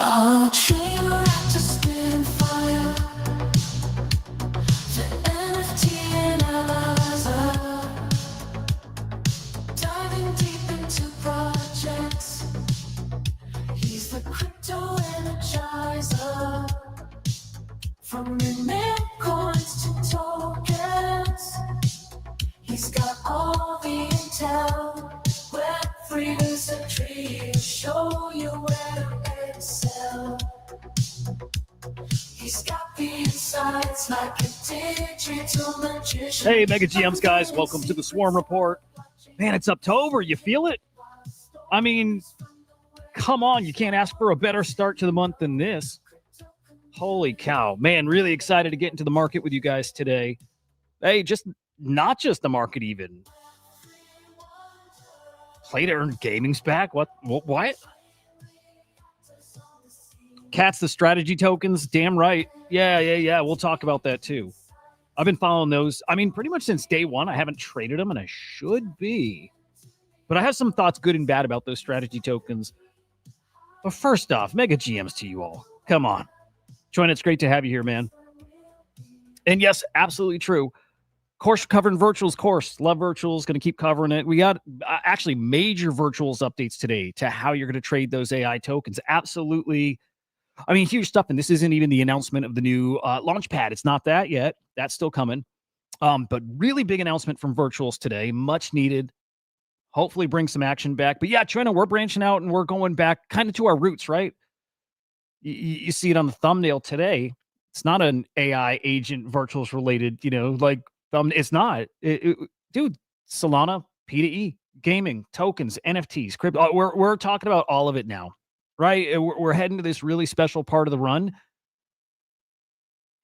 A dreamer at the spin fire, the NFT analyzer, diving deep into projects. He's the crypto energizer, from mint coins to tokens. He's got all the intel. Web3 is a tree, show you where to excel. He's got the insights like a digital magician. Hey, Mega GMs, guys. Welcome to the Swarm Report. Man, it's October. You feel it? I mean, come on. You can't ask for a better start to the month than this. Holy cow. Man, really excited to get into the market with you guys today. Hey, not just the market even. Play to earn gaming's back? What? Cats, the strategy tokens? Damn right. Yeah. We'll talk about that too. I've been following those. I mean, pretty much since day one. I haven't traded them, and I should be. But I have some thoughts, good and bad, about those strategy tokens. But first off, Mega GMs to you all. Come on. Join, it's great to have you here, man. And yes, absolutely true. Course covering virtuals course. Love virtuals. Going to keep covering it. We got actually major virtuals updates today to how you're going to trade those AI tokens. Absolutely. I mean, huge stuff. And this isn't even the announcement of the new launchpad. It's not that yet. That's still coming. But really big announcement from virtuals today. Much needed. Hopefully bring some action back. But yeah, Trina, we're branching out and we're going back kind of to our roots, right? You see it on the thumbnail today. It's not an AI agent virtuals related, it's not. Dude, Solana, P2E, gaming, tokens, NFTs, crypto. We're talking about all of it now, right? We're heading to this really special part of the run.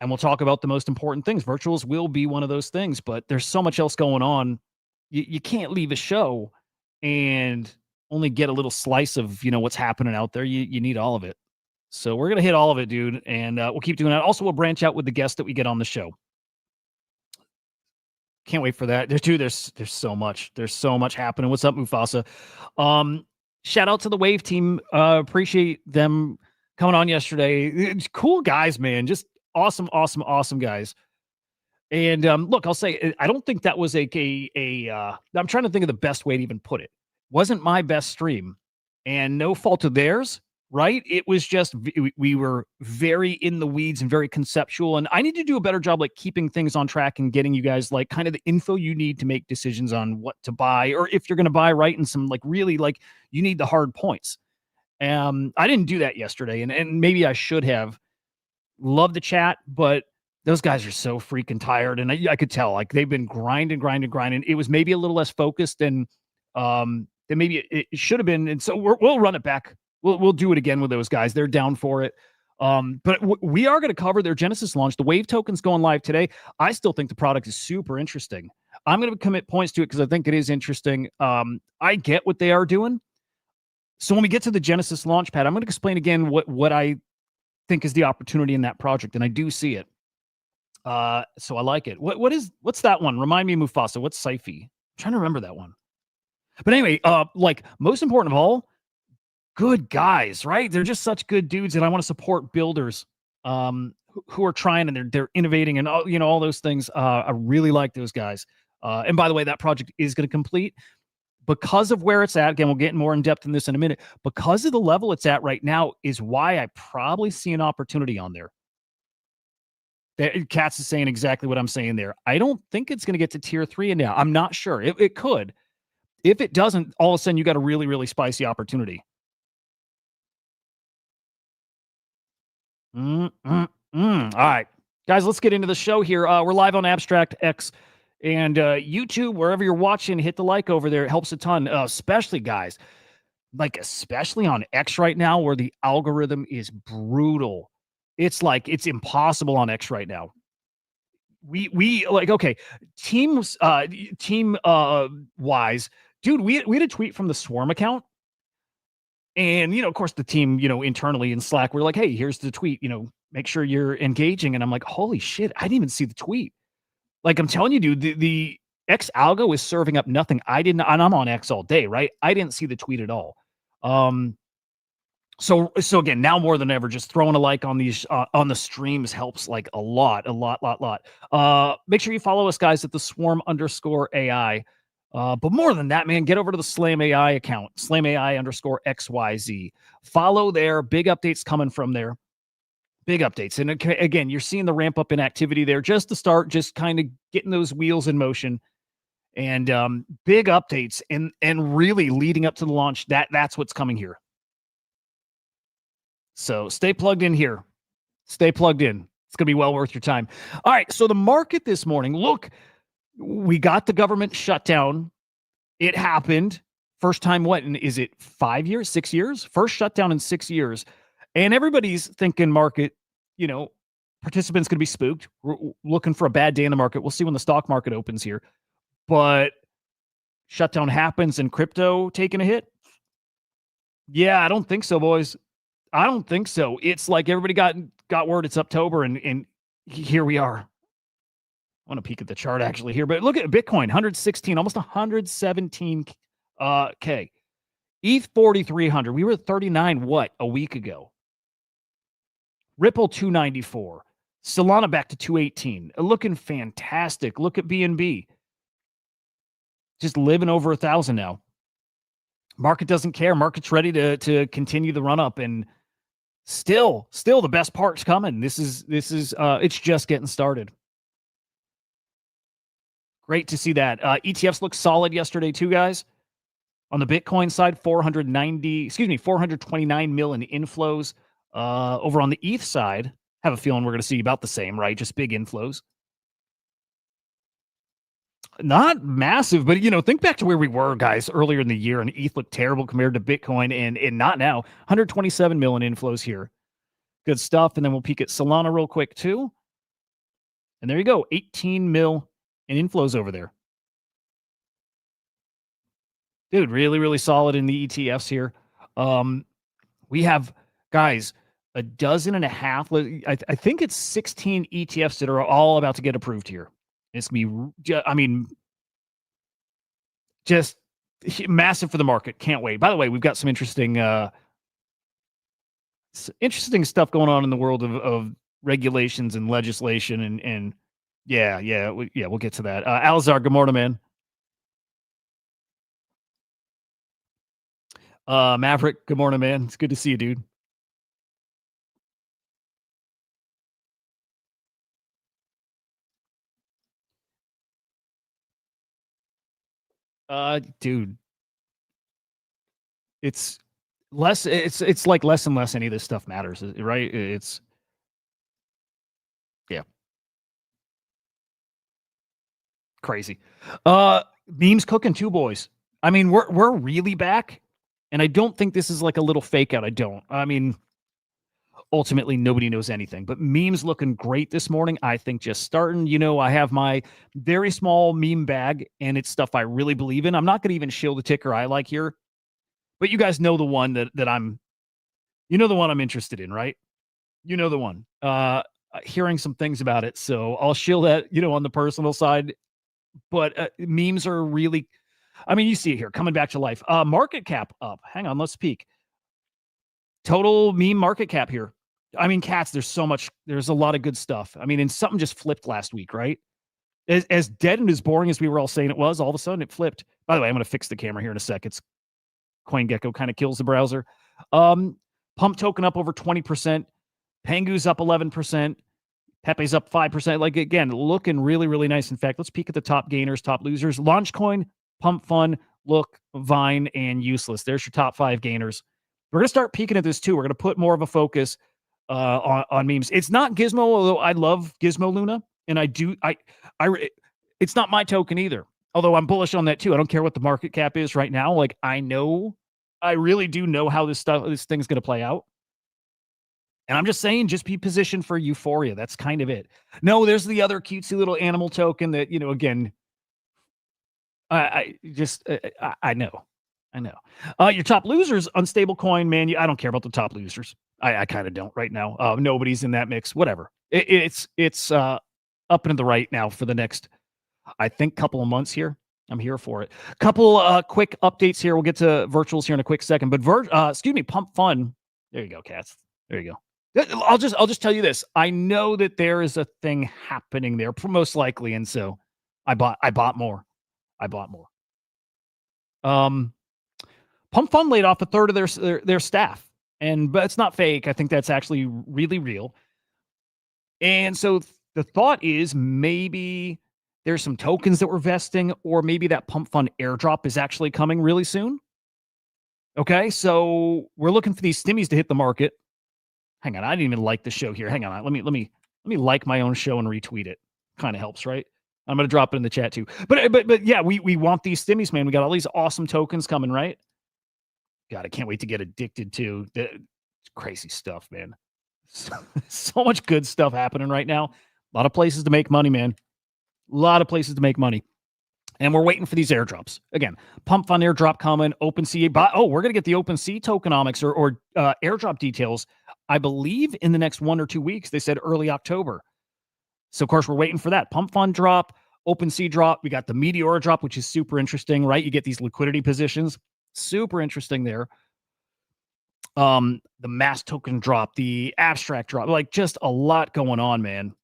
And we'll talk about the most important things. Virtuals will be one of those things, but there's so much else going on. You can't leave a show and only get a little slice of, what's happening out there. You need all of it. So we're going to hit all of it, dude. And we'll keep doing that. Also, we'll branch out with the guests that we get on the show. Can't wait for that. There's so much. There's so much happening. What's up, Mufasa? Shout out to the Wave team. Appreciate them coming on yesterday. It's cool guys, man. Just awesome guys. And look, I'll say, I don't think that was I'm trying to think of the best way to even put it. Wasn't my best stream, and no fault of theirs. Right? It was just, we were very in the weeds and very conceptual. And I need to do a better job, keeping things on track and getting you guys, kind of the info you need to make decisions on what to buy, or if you're going to buy, right? And some, really, you need the hard points. I didn't do that yesterday. And maybe I should have. Loved the chat, but those guys are so freaking tired. And I could tell, they've been grinding. It was maybe a little less focused than maybe it should have been. And so we'll run it back. We'll do it again with those guys. They're down for it. But we are going to cover their Genesis launch. The Wave token's going live today. I still think the product is super interesting. I'm going to commit points to it because I think it is interesting. I get what they are doing. So when we get to the Genesis launchpad, I'm going to explain again what I think is the opportunity in that project, and I do see it. So I like it. What's that one? Remind me, Mufasa. What's Syfy? I'm trying to remember that one. But anyway, most important of all, good guys, right? They're just such good dudes, and I want to support builders who are trying and they're innovating and all those things. I really like those guys. And by the way, that project is going to complete because of where it's at. Again, we'll get more in depth in this in a minute. Because of the level it's at right now is why I probably see an opportunity on there. Katz is saying exactly what I'm saying there. I don't think it's going to get to tier 3 and now. I'm not sure. It could. If it doesn't, all of a sudden you got a really, really spicy opportunity. All right, guys, let's get into the show here. We're live on Abstract X and YouTube, wherever you're watching. Hit the like over there. It helps a ton, especially guys, especially on X right now, where the algorithm is brutal. It's impossible on X right now. We okay, team wise, dude, we had a tweet from the Swarm account. And, of course, the team, internally in Slack, we're like, hey, here's the tweet, make sure you're engaging. And I'm like, holy shit, I didn't even see the tweet. I'm telling you, dude, the X algo is serving up nothing. And I'm on X all day, right? I didn't see the tweet at all. So again, now more than ever, just throwing a like on these on the streams helps like a lot. Make sure you follow us, guys, at the swarm_AI. But more than that, man, get over to the SlamAI account, SlamAI_XYZ. Follow there. Big updates coming from there. Big updates. And again, you're seeing the ramp up in activity there just to start, just kind of getting those wheels in motion. And big updates and really leading up to the launch. That's what's coming here. So stay plugged in here. Stay plugged in. It's going to be well worth your time. All right. So the market this morning, look, we got the government shutdown. It happened. First time, what? Is it 5 years, 6 years? First shutdown in 6 years. And everybody's thinking market, participants going to be spooked. We're looking for a bad day in the market. We'll see when the stock market opens here. But shutdown happens and crypto taking a hit? Yeah, I don't think so, boys. I don't think so. It's like everybody got word it's October and here we are. I want to peek at the chart actually here, but look at Bitcoin, 116, almost 117 K. ETH 4,300. We were at 39 a week ago. Ripple 294. Solana back to 218. Looking fantastic. Look at BNB. Just living over 1,000 now. Market doesn't care. Market's ready to continue the run up, and still the best part's coming. This is it's just getting started. Great to see that. ETFs look solid yesterday too, guys. On the Bitcoin side, 429 million inflows. Over on the ETH side, have a feeling we're going to see about the same, right? Just big inflows. Not massive, but think back to where we were, guys, earlier in the year, and ETH looked terrible compared to Bitcoin, and not now. 127 million inflows here. Good stuff. And then we'll peek at Solana real quick too. And there you go, 18 mil in inflows over there. Dude, really, really solid in the ETFs here. We have, guys, a dozen and a half. I think it's 16 ETFs that are all about to get approved here. It's going to be, just massive for the market. Can't wait. By the way, we've got some interesting stuff going on in the world of regulations and legislation. And we'll get to that. Alzar, good morning, man. Maverick, good morning, man. It's good to see you, dude. Dude, it's less. It's like less and less any of this stuff matters, right? It's crazy. Memes cooking too, boys. I mean, we're really back, and I don't think this is like a little fake out. I don't. I mean, ultimately, nobody knows anything, but memes looking great this morning. I think just starting. I have my very small meme bag, and it's stuff I really believe in. I'm not going to even shill the ticker I like here, but you guys know the one that I'm. The one I'm interested in, right? The one. Hearing some things about it, so I'll shill that. On the personal side, but memes are really. I mean, you see it here coming back to life. Market cap up. Hang on, let's peek. Total meme market cap here. I mean, cats, there's a lot of good stuff. I mean, and something just flipped last week, right? As dead and as boring as we were all saying it was, all of a sudden it flipped. By the way, I'm going to fix the camera here in a sec. It's CoinGecko kind of kills the browser. Pump token up over 20%. Pengu's up 11%. Pepe's up 5%. Like, again, looking really, really nice. In fact, let's peek at the top gainers, top losers. Launchcoin, Pump Fun, Look, Vine, and Useless. There's your top 5 gainers. We're going to start peeking at this too. We're going to put more of a focus on memes. It's not Gizmo, although I love Gizmo Luna, and it's not my token either. Although I'm bullish on that too. I don't care what the market cap is right now. Like, I really do know how this thing's going to play out. And I'm just saying, just be positioned for euphoria. That's kind of it. No, there's the other cutesy little animal token that, again, I know. Your top losers, unstable coin, man. I don't care about the top losers. I kind of don't right now. Nobody's in that mix. Whatever. It's up and to the right now for the next, I think, couple of months here. I'm here for it. Couple quick updates here. We'll get to virtuals here in a quick second. But Pump Fun There you go, Cats. There you go. I'll just tell you this. I know that there is a thing happening there, most likely, and so I bought more. I bought more. Pump Fund laid off a third of their staff, but it's not fake. I think that's actually really real. And so the thought is maybe there's some tokens that were vesting, or maybe that Pump Fund airdrop is actually coming really soon. Okay, so we're looking for these stimmies to hit the market. Hang on, I didn't even like the show here. Hang on, let me like my own show and retweet it. Kind of helps, right? I'm gonna drop it in the chat too. But yeah, we want these stimmies, man. We got all these awesome tokens coming, right? God, I can't wait to get addicted to the crazy stuff, man. So much good stuff happening right now. A lot of places to make money, man. A lot of places to make money. And we're waiting for these airdrops. Again, Pump Fund airdrop coming, OpenSea. We're going to get the OpenSea tokenomics or airdrop details, I believe, in the next 1 or 2 weeks. They said early October. So, of course, we're waiting for that. Pump Fund drop, OpenSea drop. We got the Meteor drop, which is super interesting, right? You get these liquidity positions. Super interesting there. The mass token drop, the abstract drop, like just a lot going on, man.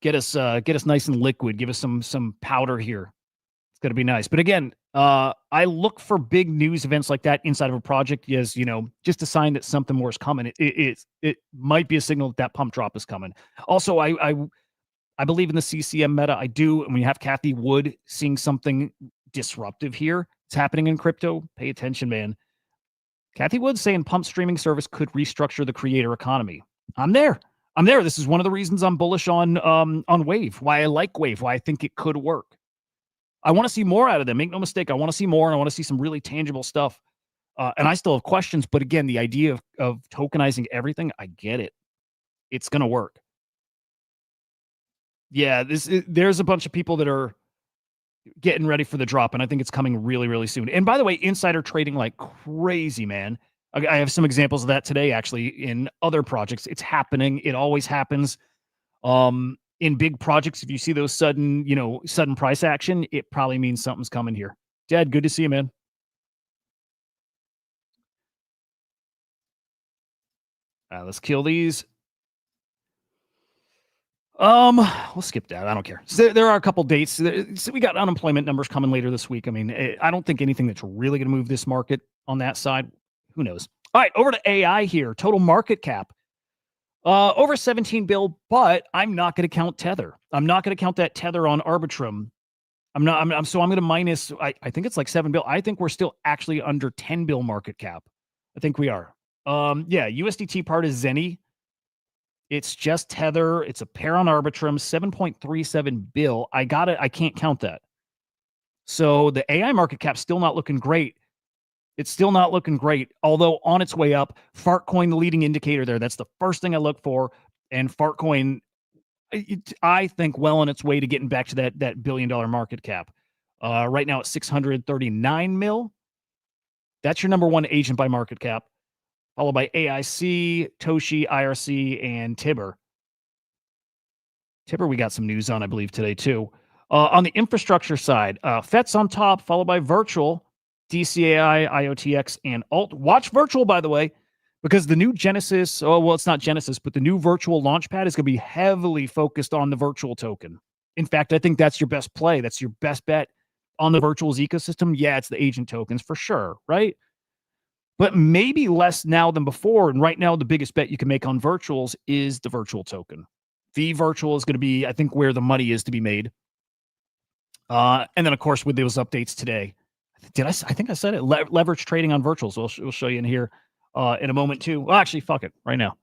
Get us nice and liquid. Give us some powder here. It's going to be nice. But again, I look for big news events like that inside of a project as, just a sign that something more is coming. It might be a signal that pump drop is coming. Also, I believe in the CCM meta. I do. And we have Cathie Wood seeing something disruptive here. It's happening in crypto. Pay attention, man. Cathie Wood saying pump streaming service could restructure the creator economy. I'm there. This is one of the reasons I'm bullish on Wave, why I like Wave, why I think it could work. I want to see more out of them. Make no mistake. I want to see more, and I want to see some really tangible stuff. And I still have questions, but again, the idea of tokenizing everything, I get it. It's going to work. Yeah, there's a bunch of people that are getting ready for the drop, and I think it's coming really, really soon. And by the way, insider trading like crazy, man. I have some examples of that today, actually, in other projects. It's happening. It always happens. In big projects, if you see those sudden price action, it probably means something's coming here. Dad, good to see you, man. Let's kill these. We'll skip that. I don't care. So there are a couple dates. So we got unemployment numbers coming later this week. I mean, I don't think anything that's really going to move this market on that side. Who knows? All right, over to AI here. Total market cap. Over 17 bill, but I'm not going to count Tether. I'm not going to count that Tether on Arbitrum. I'm going to minus, I think it's like 7 bill. I think we're still actually under 10 bill market cap. I think we are. Yeah, USDT part is Zenny. It's just Tether. It's a pair on Arbitrum, 7.37 bill. I got it. I can't count that. So the AI market cap's still not looking great. It's still not looking great, although on its way up. Fartcoin, the leading indicator there. That's the first thing I look for. And Fartcoin, I think, well on its way to getting back to that $1 billion market cap. Right now it's 639 mil. That's your number one agent by market cap, followed by AIC, Toshi, IRC, and Tibber. Tibber, we got some news on, I believe, today too. On the infrastructure side, FET's on top, followed by Virtual, DCAI, IOTX, and Alt. Watch Virtual, by the way, because the new Genesis, it's not Genesis, but the new Virtual Launchpad is going to be heavily focused on the Virtual token. In fact, I think that's your best play. That's your best bet on the Virtual's ecosystem. Yeah, it's the agent tokens for sure, right? But maybe less now than before. And right now, the biggest bet you can make on Virtuals is the Virtual token. The Virtual is going to be, I think, where the money is to be made. And then, of course, with those updates today, I think I said it. Leverage trading on Virtuals. We'll show you in here in a moment too. Well, actually, fuck it right now.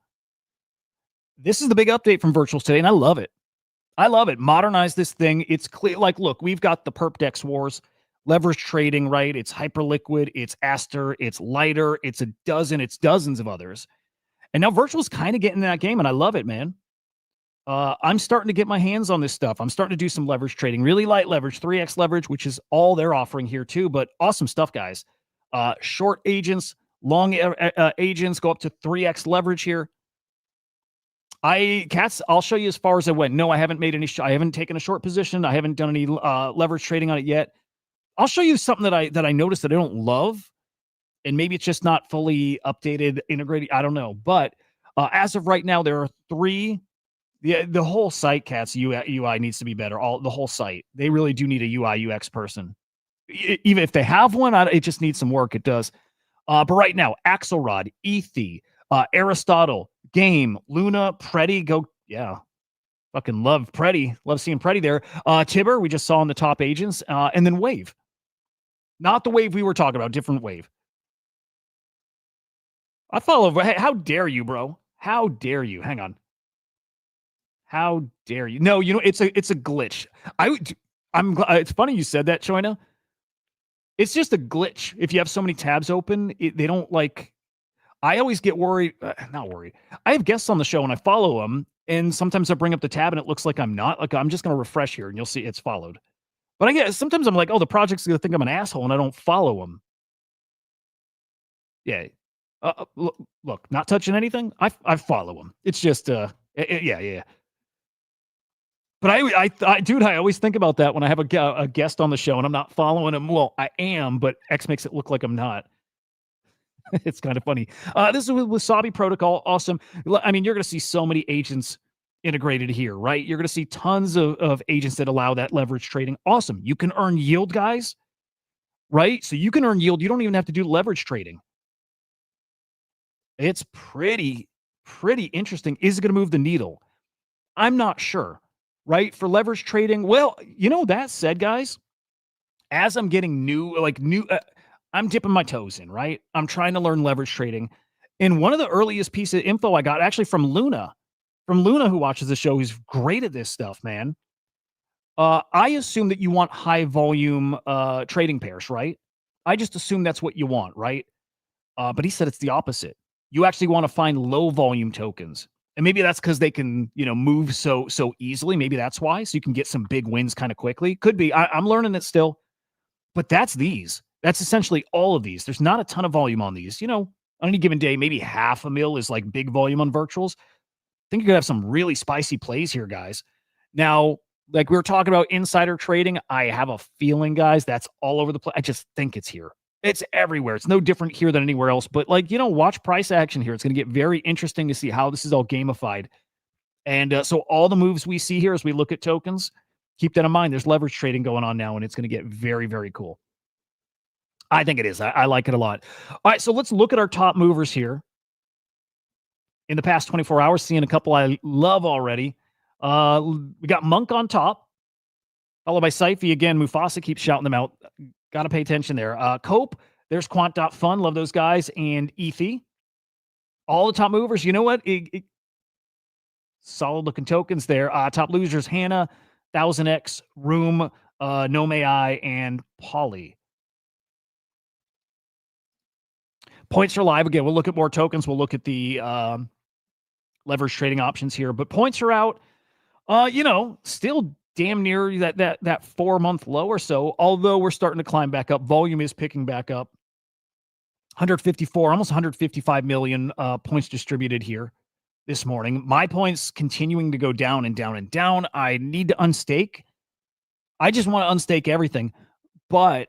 This is the big update from Virtuals today, and I love it. I love it. Modernize this thing. It's clear. Like, look, we've got the perp dex wars, leverage trading, right? It's Hyperliquid, it's Aster, it's Lighter, it's dozens of others. And now Virtual's kind of getting in that game, and I love it, man. I'm starting to get my hands on this stuff. I'm starting to do some leverage trading, really light leverage, 3x leverage, which is all they're offering here too, but awesome stuff, guys. Short agents, long agents go up to 3x leverage here. I'll show you as far as I went. No, I haven't made any, I haven't taken a short position. I haven't done any leverage trading on it yet. I'll show you something that I noticed that I don't love. and maybe it's just not fully updated, integrated. I don't know. But as of right now, there are 3. The whole site, Cats, UI needs to be better. The whole site. They really do need a UI UX person. Even if they have one, it just needs some work. It does. But right now, Axelrod, Ethi, Aristotle, Game, Luna, Preddy, go. Yeah. Fucking love Preddy. Love seeing Preddy there. Tibber, we just saw in the top agents. And then Wave. Not the Wave we were talking about, different Wave. I follow. Hey, how dare you, bro? How dare you? Hang on. How dare you? No, it's a glitch. It's funny you said that, Choina. It's just a glitch. If you have so many tabs open, they don't like. I always get worried. Not worried. I have guests on the show and I follow them, and sometimes I bring up the tab and it looks like I'm not. Like I'm just gonna refresh here and you'll see it's followed. But I get sometimes I'm like, oh, the project's gonna think I'm an asshole and I don't follow them. Yeah. Look, not touching anything. I follow them. It's just yeah. But I always think about that when I have a guest on the show and I'm not following him. Well, I am, but X makes it look like I'm not. It's kind of funny. This is with Wasabi Protocol. Awesome. I mean, you're going to see so many agents integrated here, right? You're going to see tons of agents that allow that leverage trading. Awesome. You can earn yield, guys, right? So you can earn yield. You don't even have to do leverage trading. It's pretty interesting. Is it going to move the needle? I'm not sure, right? For leverage trading. Well, that said, guys, as I'm getting I'm dipping my toes in, right? I'm trying to learn leverage trading. And one of the earliest pieces of info I got actually from Luna, who watches the show, who's great at this stuff, man. I assume that you want high volume trading pairs, right? I just assume that's what you want, right? But he said it's the opposite. You actually want to find low volume tokens. And maybe that's because they can, move so easily. Maybe that's why. So you can get some big wins kind of quickly. Could be. I'm learning it still. But that's these. That's essentially all of these. There's not a ton of volume on these. On any given day, maybe half a mil is like big volume on virtuals. I think you're going to have some really spicy plays here, guys. Now, like we were talking about insider trading, I have a feeling, guys, that's all over the place. I just think it's here. It's everywhere. It's no different here than anywhere else. But watch price action here. It's going to get very interesting to see how this is all gamified. And so all the moves we see here as we look at tokens, keep that in mind. There's leverage trading going on now, and it's going to get very, very cool. I think it is. I like it a lot. All right, so let's look at our top movers here. In the past 24 hours, seeing a couple I love already. We got Monk on top, followed by Syfy. Again, Mufasa keeps shouting them out. Got to pay attention there. Cope, there's Quant.Fun. Love those guys. And Ethi. All the top movers. You know what? Solid looking tokens there. Top losers, Hannah, 1000X, Room, NomeAI, and Polly. Points are live. Again, we'll look at more tokens. We'll look at the leverage trading options here. But points are out. Still damn near that 4-month low or so, although we're starting to climb back up. Volume is picking back up. 154, almost 155 million points distributed here this morning. My points continuing to go down and down and down. I need to unstake. I just want to unstake everything. But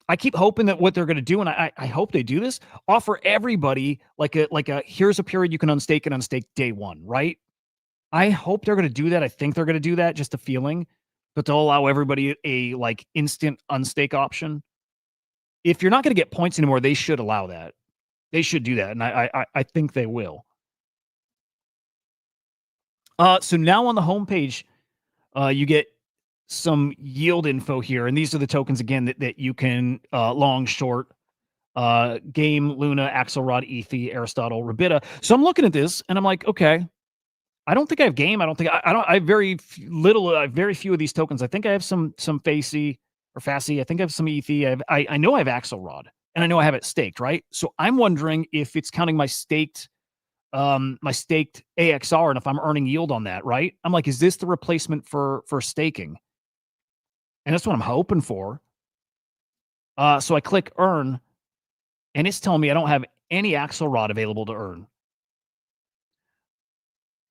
I keep hoping that what they're going to do, and I hope they do this, offer everybody like a here's a period you can unstake and unstake day one, right? I hope they're going to do that. I think they're going to do that, just a feeling, but they'll allow everybody a like instant unstake option. If you're not going to get points anymore, they should allow that. They should do that, and I think they will. So now on the homepage, you get some yield info here, and these are the tokens again that you can long, short, Game, Luna, Axelrod, Ethi, Aristotle, Rabita. So I'm looking at this, and I'm like, okay. I don't think I have Game. I have very few of these tokens. I think I have some Facey or Fassy. I think I have some Ethi. I know I have Axelrod, and I know I have it staked, right? So I'm wondering if it's counting my staked AXR, and if I'm earning yield on that, right? I'm like, is this the replacement for staking? And that's what I'm hoping for. So I click earn, and it's telling me I don't have any Axelrod available to earn.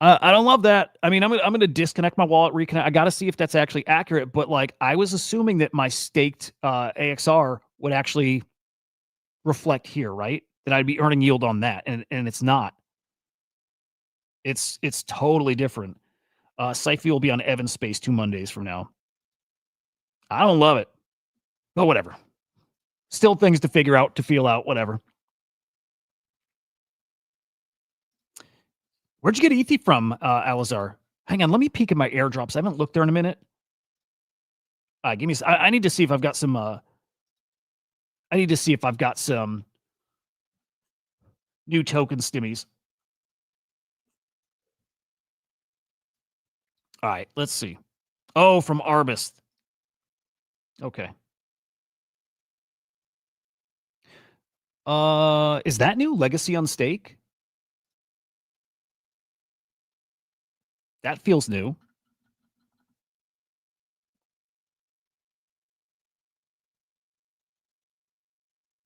I don't love that. I mean, I'm going to disconnect my wallet, reconnect. I got to see if that's actually accurate. But like, I was assuming that my staked AXR would actually reflect here, right? That I'd be earning yield on that, and it's not. It's totally different. Site fee will be on Evan Space 2 Mondays from now. I don't love it, but whatever. Still things to figure out, to feel out, whatever. Where'd you get Ethi from, Alizar? Hang on, let me peek at my airdrops. I haven't looked there in a minute. Give me. I need to see if I've got some. I need to see if I've got some new token stimmies. All right, let's see. Oh, from Arbus. Okay. Is that new? Legacy on stake? That feels new.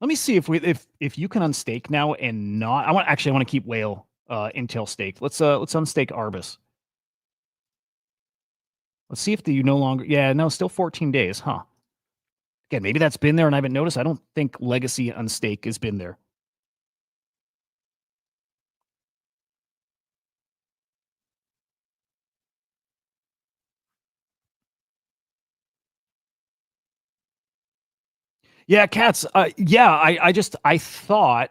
Let me see if you can unstake now and not. I want to keep whale Intel staked. Let's unstake Arbus. Let's see if you no longer. Yeah, no, still 14 days, huh? Again, maybe that's been there and I haven't noticed. I don't think Legacy unstake has been there. Yeah, cats. Yeah, I thought,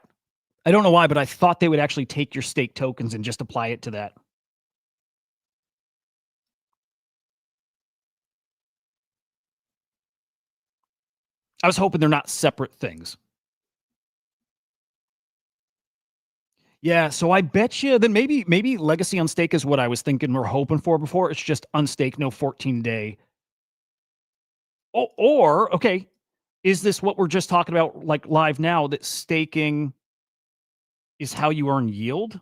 I don't know why, but I thought they would actually take your stake tokens and just apply it to that. I was hoping they're not separate things. Yeah, so I bet you then maybe Legacy on stake is what I was thinking we're hoping for before. It's just unstake, no 14-day. Or okay, is this what we're just talking about, like live now, that staking is how you earn yield?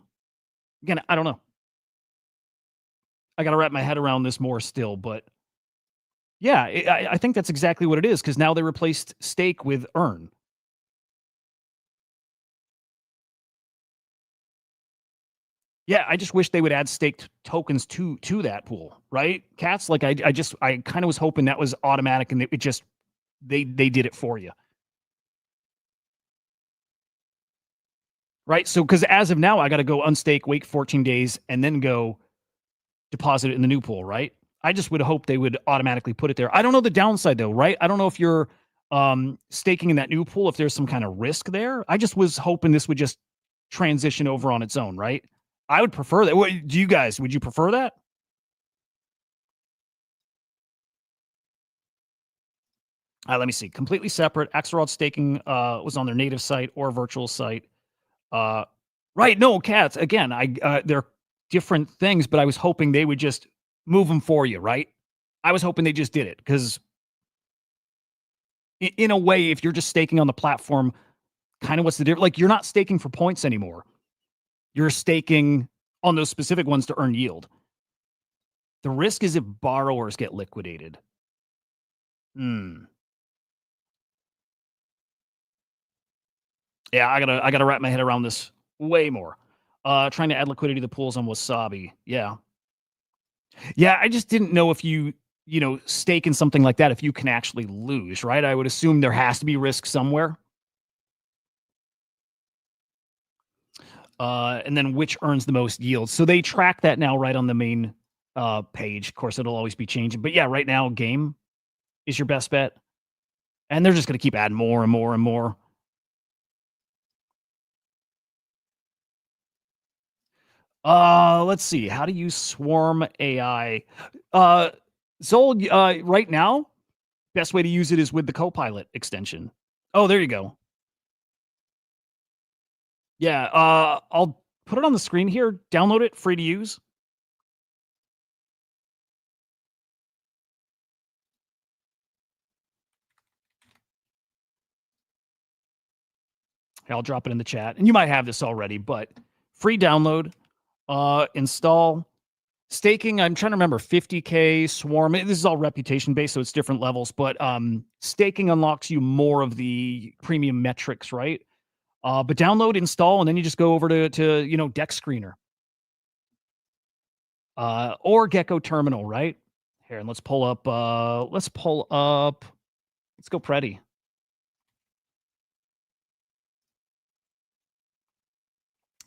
Again, I don't know. I got to wrap my head around this more still, but yeah, I think that's exactly what it is, because now they replaced stake with earn. Yeah, I just wish they would add staked tokens to that pool, right? Cats, like I kind of was hoping that was automatic, and it just they did it for you. Right? So because as of now, I got to go unstake, wait 14 days, and then go deposit it in the new pool, right? I just would hope they would automatically put it there. I don't know the downside though, right? I don't know if you're staking in that new pool, if there's some kind of risk there. I just was hoping this would just transition over on its own, right? I would prefer that. What do you guys, would you prefer that? Let me see. Completely separate. Axelrod staking was on their native site or virtual site. Right. No, cats. Again, they're different things, but I was hoping they would just move them for you, right? I was hoping they just did it, because in a way, if you're just staking on the platform, kind of what's the difference? Like, you're not staking for points anymore. You're staking on those specific ones to earn yield. The risk is if borrowers get liquidated. Yeah, I gotta wrap my head around this way more. Trying to add liquidity to the pools on Wasabi. Yeah. Yeah, I just didn't know if you stake in something like that, if you can actually lose, right? I would assume there has to be risk somewhere. And then which earns the most yield. So they track that now right on the main page. Of course, it'll always be changing. But yeah, right now, game is your best bet. And they're just going to keep adding more and more and more. Let's see. How to use Swarm AI. Zol, right now, best way to use it is with the Copilot extension. Oh, there you go. Yeah, I'll put it on the screen here. Download it, free to use. I'll drop it in the chat. And you might have this already, but free download, install. Staking, I'm trying to remember, 50K, Swarm. This is all reputation based, so it's different levels, but staking unlocks you more of the premium metrics, right? But download, install, and then you just go over to Deck Screener. Or Gecko Terminal, right? Here, and let's pull up, let's go Preddy.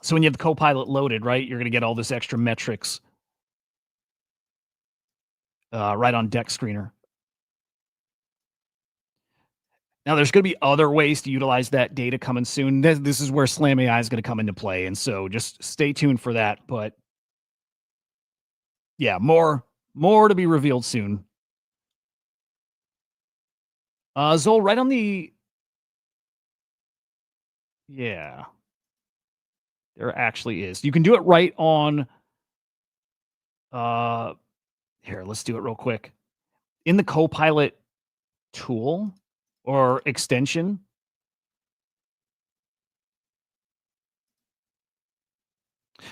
So when you have the Copilot loaded, right, you're going to get all this extra metrics right on Deck Screener. Now, there's going to be other ways to utilize that data coming soon. This is where SlamAI is going to come into play, and so just stay tuned for that. But yeah, more to be revealed soon. Zol, right on the yeah, there actually is. You can do it right on. Here, let's do it real quick. In the Copilot tool or extension.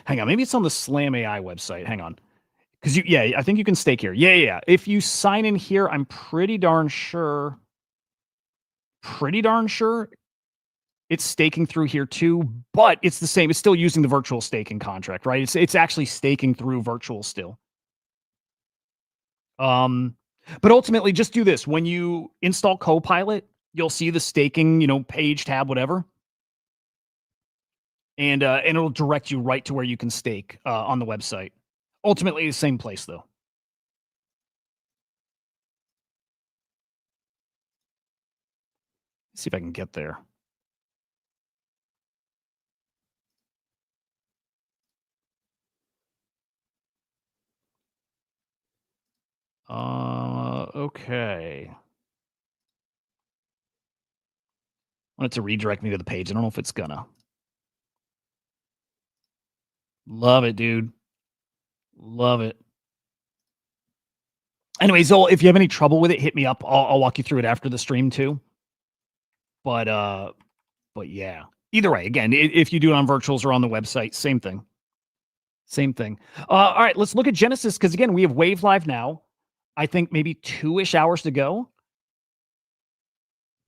Hang on, maybe it's on the SlamAI website. Hang on. Because I think you can stake here. Yeah. If you sign in here, I'm pretty darn sure it's staking through here too, but it's the same. It's still using the virtual staking contract, right? It's actually staking through virtual still. But ultimately, just do this. When you install Copilot, you'll see the staking, page, tab, whatever. And it'll direct you right to where you can stake on the website. Ultimately, the same place, though. Let's see if I can get there. Okay. I want it to redirect me to the page. I don't know if it's gonna. Love it, dude. Love it. Anyways, Zol, if you have any trouble with it, hit me up. I'll walk you through it after the stream too. But yeah. Either way, again, if you do it on virtuals or on the website, same thing. Same thing. All right, let's look at Genesis because again, we have Wave Live now. I think maybe 2-ish hours to go.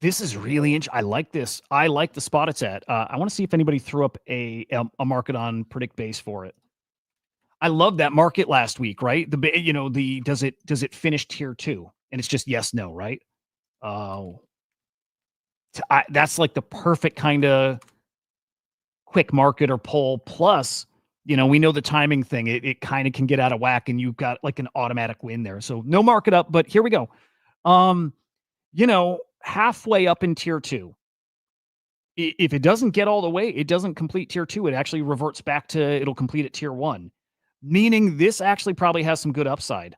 This is really interesting. I like this. I like the spot it's at. I want to see if anybody threw up a market on Predict Base for it. I love that market last week, right? Does it finish tier 2? And it's just yes, no, right? That's like the perfect kind of quick market or pull. Plus, we know the timing thing. It kind of can get out of whack, and you've got like an automatic win there. So no market up, but here we go. Halfway up in tier 2. If it doesn't get all the way, it doesn't complete tier 2. It actually reverts back to it'll complete at tier 1, meaning this actually probably has some good upside,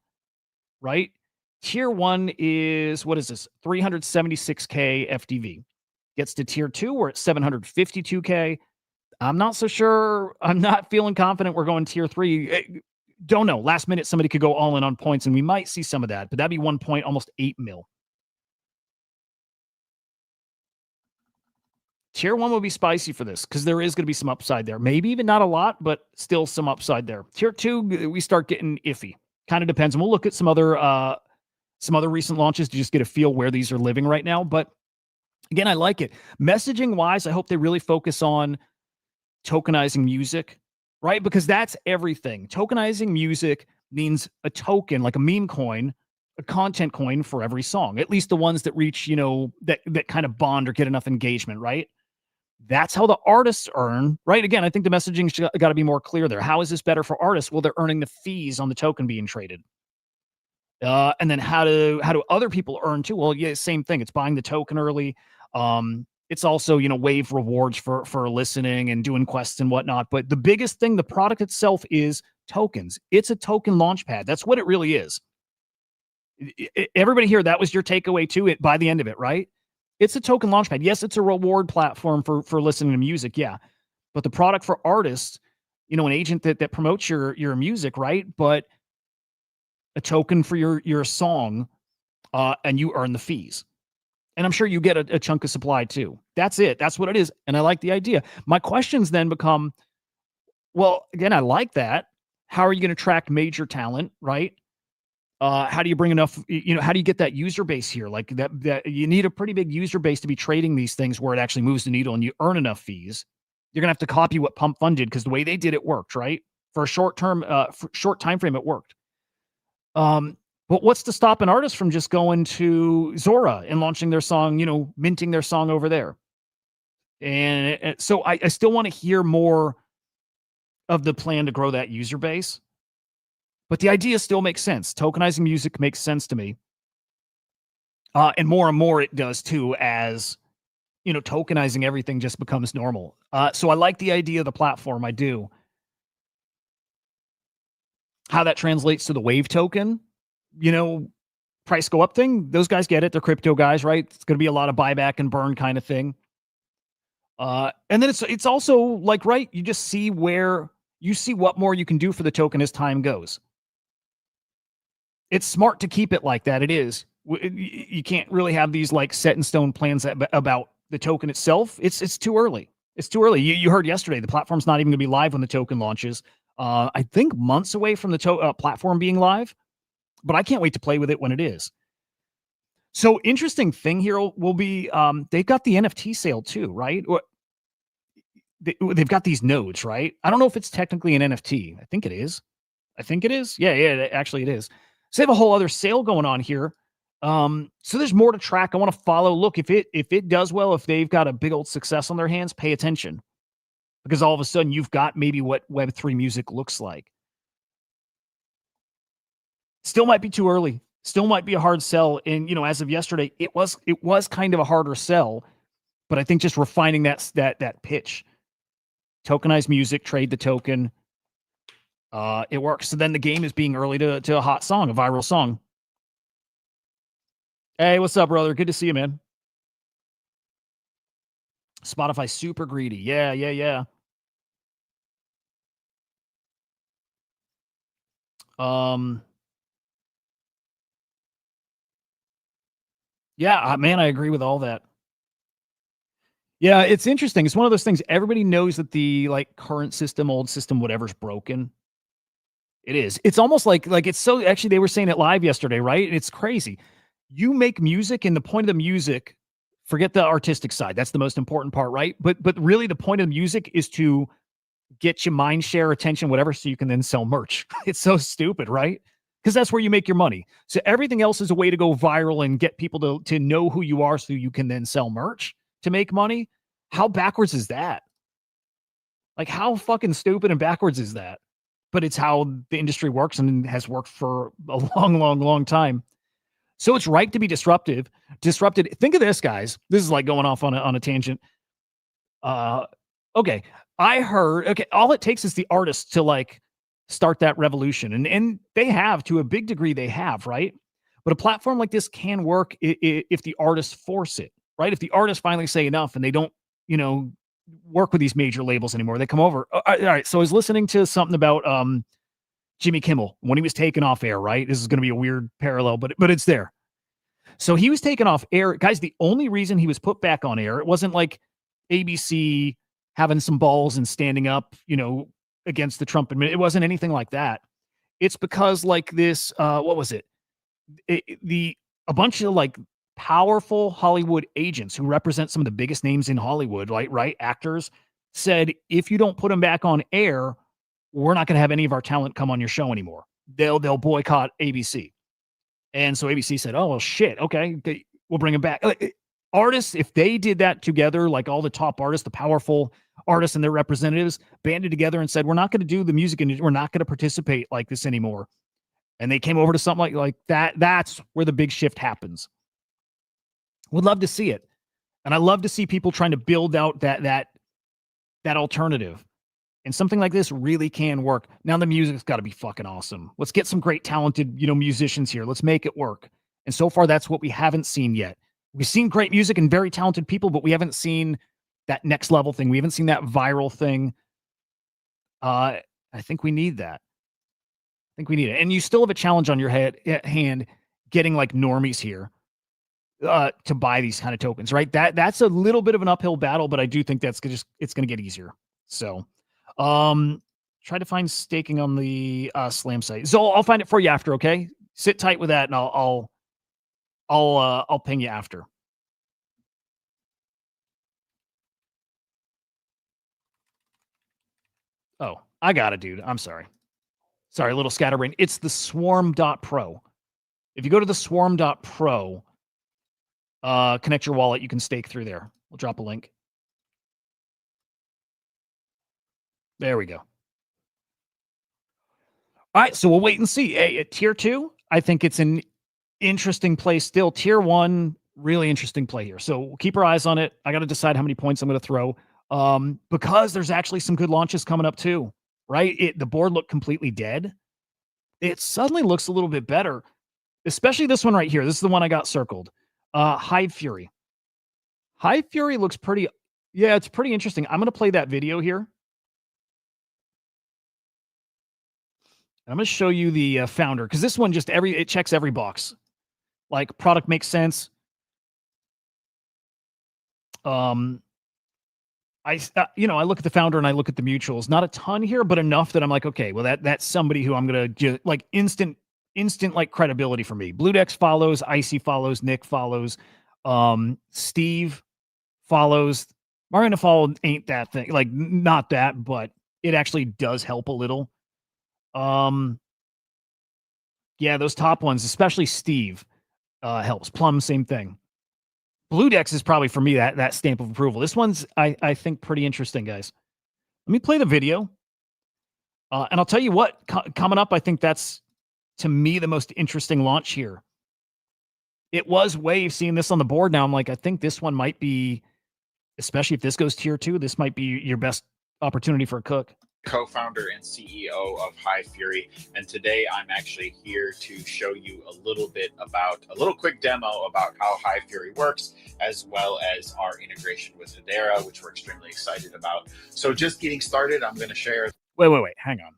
right? Tier 1 is, what is this? 376K FDV. Gets to tier 2, we're at 752K. I'm not so sure. I'm not feeling confident we're going tier 3. Don't know. Last minute, somebody could go all in on points, and we might see some of that, but that'd be 1 point, almost 8 mil. Tier 1 will be spicy for this because there is going to be some upside there. Maybe even not a lot, but still some upside there. Tier 2, we start getting iffy. Kind of depends. And we'll look at some other recent launches to just get a feel where these are living right now. But again, I like it. Messaging-wise, I hope they really focus on tokenizing music, right? Because that's everything. Tokenizing music means a token, like a meme coin, a content coin for every song, at least the ones that reach, that kind of bond or get enough engagement, right? That's how the artists earn, right? Again, I think the messaging's got to be more clear there. How is this better for artists? Well, they're earning the fees on the token being traded. And then how do other people earn too? Well, yeah, same thing. It's buying the token early. It's also, wave rewards for listening and doing quests and whatnot. But the biggest thing, the product itself is tokens. It's a token launchpad. That's what it really is. Everybody here, that was your takeaway too, by the end of it, right? It's a token launchpad. Yes, it's a reward platform for listening to music. Yeah. But the product for artists, an agent that promotes your music, right? But a token for your song, and you earn the fees. And I'm sure you get a chunk of supply too. That's it. That's what it is. And I like the idea. My questions then become, well, again, I like that. How are you going to attract major talent, right? How do you bring enough, how do you get that user base here? Like that you need a pretty big user base to be trading these things where it actually moves the needle and you earn enough fees. You're going to have to copy what Pump Fund did because the way they did it worked, right? For a short time frame, it worked. But what's to stop an artist from just going to Zora and launching their song, minting their song over there? And so I still want to hear more of the plan to grow that user base. But the idea still makes sense. Tokenizing music makes sense to me. And more it does too, as tokenizing everything just becomes normal. So I like the idea of the platform. I do. How that translates to the Wave token, price go up thing. Those guys get it. They're crypto guys, right? It's going to be a lot of buyback and burn kind of thing. And then it's also like, right, you just see what more you can do for the token as time goes. It's smart to keep it like that. It is. You can't really have these like set in stone plans about the token itself. It's too early. It's too early. You heard yesterday the platform's not even going to be live when the token launches. I think months away from the platform being live, but I can't wait to play with it when it is. So interesting thing here will be they've got the NFT sale too, right? They've got these nodes, right? I don't know if it's technically an NFT. I think it is. Yeah, actually it is. So they have a whole other sale going on here. So there's more to track. I want to follow. Look, if it does well, if they've got a big old success on their hands, pay attention. Because all of a sudden you've got maybe what Web3 music looks like. Still might be too early. Still might be a hard sell. And as of yesterday, it was kind of a harder sell. But I think just refining that pitch. Tokenized music, trade the token. It works. So then the game is being early to a hot song, a viral song. Hey, what's up, brother? Good to see you, man. Spotify super greedy. Yeah. Yeah, man, I agree with all that. Yeah, it's interesting. It's one of those things. Everybody knows that the current system, old system, whatever's broken. It is. It's almost like it's so. Actually, they were saying it live yesterday, right? It's crazy. You make music, and the point of the music, forget the artistic side. That's the most important part, right? But really, the point of the music is to get you mind share, attention, whatever, so you can then sell merch. It's so stupid, right? Because that's where you make your money. So everything else is a way to go viral and get people to know who you are, so you can then sell merch to make money. How backwards is that? Like, how fucking stupid and backwards is that? But it's how the industry works and has worked for a long time. So it's right to be disrupted. Think of this, guys. This is like going off on a tangent. Okay. I heard, okay, all it takes is the artists to start that revolution. And they have, to a big degree, they have, right? But a platform like this can work if the artists force it, right? If the artists finally say enough and they don't, work with these major labels anymore, they come over. All right. So I was listening to something about Jimmy Kimmel when he was taken off air, right? This is going to be a weird parallel, but it's there. So he was taken off air. Guys, the only reason he was put back on air, it wasn't like ABC having some balls and standing up, against the Trump administration. It wasn't anything like that. It's because this, what was it? A bunch of powerful Hollywood agents who represent some of the biggest names in Hollywood, right? Actors said, if you don't put them back on air, we're not going to have any of our talent come on your show anymore. They'll boycott ABC. And so ABC said, oh, well, shit. Okay. We'll bring them back. Artists, if they did that together, like all the top artists, the powerful artists and their representatives banded together and said, we're not going to do the music and we're not going to participate like this anymore. And they came over to something like that. That's where the big shift happens. Would love to see it. And I love to see people trying to build out that alternative. And something like this really can work. Now the music's got to be fucking awesome. Let's get some great talented, musicians here. Let's make it work. And so far, that's what we haven't seen yet. We've seen great music and very talented people, but we haven't seen that next level thing. We haven't seen that viral thing. I think we need that. I think we need it. And you still have a challenge on your hand getting normies here to buy these kind of tokens, right? That's a little bit of an uphill battle, but I do think it's going to get easier. So, try to find staking on the Slam site. So I'll find it for you after. Okay, sit tight with that, and I'll ping you after. Oh, I got it, dude. I'm sorry. Sorry, a little scatterbrain. It's the swarm.pro. If you go to the swarm.pro, connect your wallet, you can stake through there. We'll drop a link. There we go. All right, so we'll wait and see. Hey, at tier 2, I think it's an interesting play still. Tier 1, really interesting play here. So we'll keep our eyes on it. I got to decide how many points I'm going to throw because there's actually some good launches coming up too, right? The board looked completely dead. It suddenly looks a little bit better, especially this one right here. This is the one I got circled. Hive Fury. Hive Fury looks pretty, yeah, it's pretty interesting. I'm going to play that video here. I'm going to show you the founder because this one just it checks every box. Like product makes sense. I look at the founder and I look at the mutuals. Not a ton here, but enough that I'm like, okay, well that's somebody who I'm gonna just like instant like credibility for me. Bluedex follows, Icy follows, Nick follows, Steve follows. Mario Fall ain't that thing, like not that, but it actually does help a little. Yeah, those top ones, especially Steve, helps. Plum, same thing. Bluedex is probably for me that stamp of approval. This one's I think pretty interesting, guys. Let me play the video, and I'll tell you what coming up. I think that's to me the most interesting launch here. It was Wave seeing this on the board. Now I'm like, I think this one might be, especially if this goes tier 2, this might be your best opportunity for a cook. Co-founder and CEO of Hive Fury, and today I'm actually here to show you a little quick demo about how Hive Fury works, as well as our integration with Hudah, which we're extremely excited about. So just getting started, I'm going to share. Wait, hang on.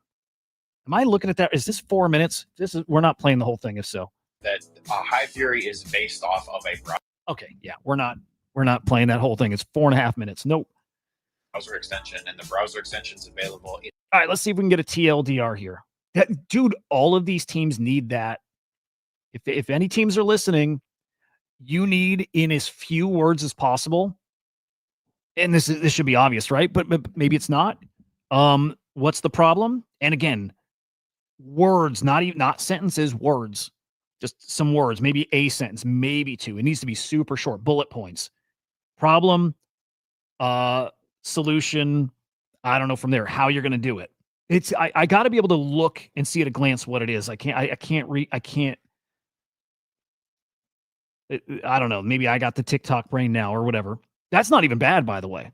Am I looking at that? Is this 4 minutes? We're not playing the whole thing. If so, that Hive Fury is based off of a browser. Okay, yeah, we're not playing that whole thing. It's 4.5 minutes. Nope. Browser extension, and the browser extension is available. All right, let's see if we can get a TLDR here. Dude, all of these teams need that. If any teams are listening, you need in as few words as possible. And this should be obvious, right? But maybe it's not. What's the problem? And again, words, not sentences, words. Just some words, maybe a sentence, maybe two. It needs to be super short, bullet points. Problem, solution, I don't know from there how you're going to do it. I got to be able to look and see at a glance what it is. I don't know. Maybe I got the TikTok brain now or whatever. That's not even bad, by the way.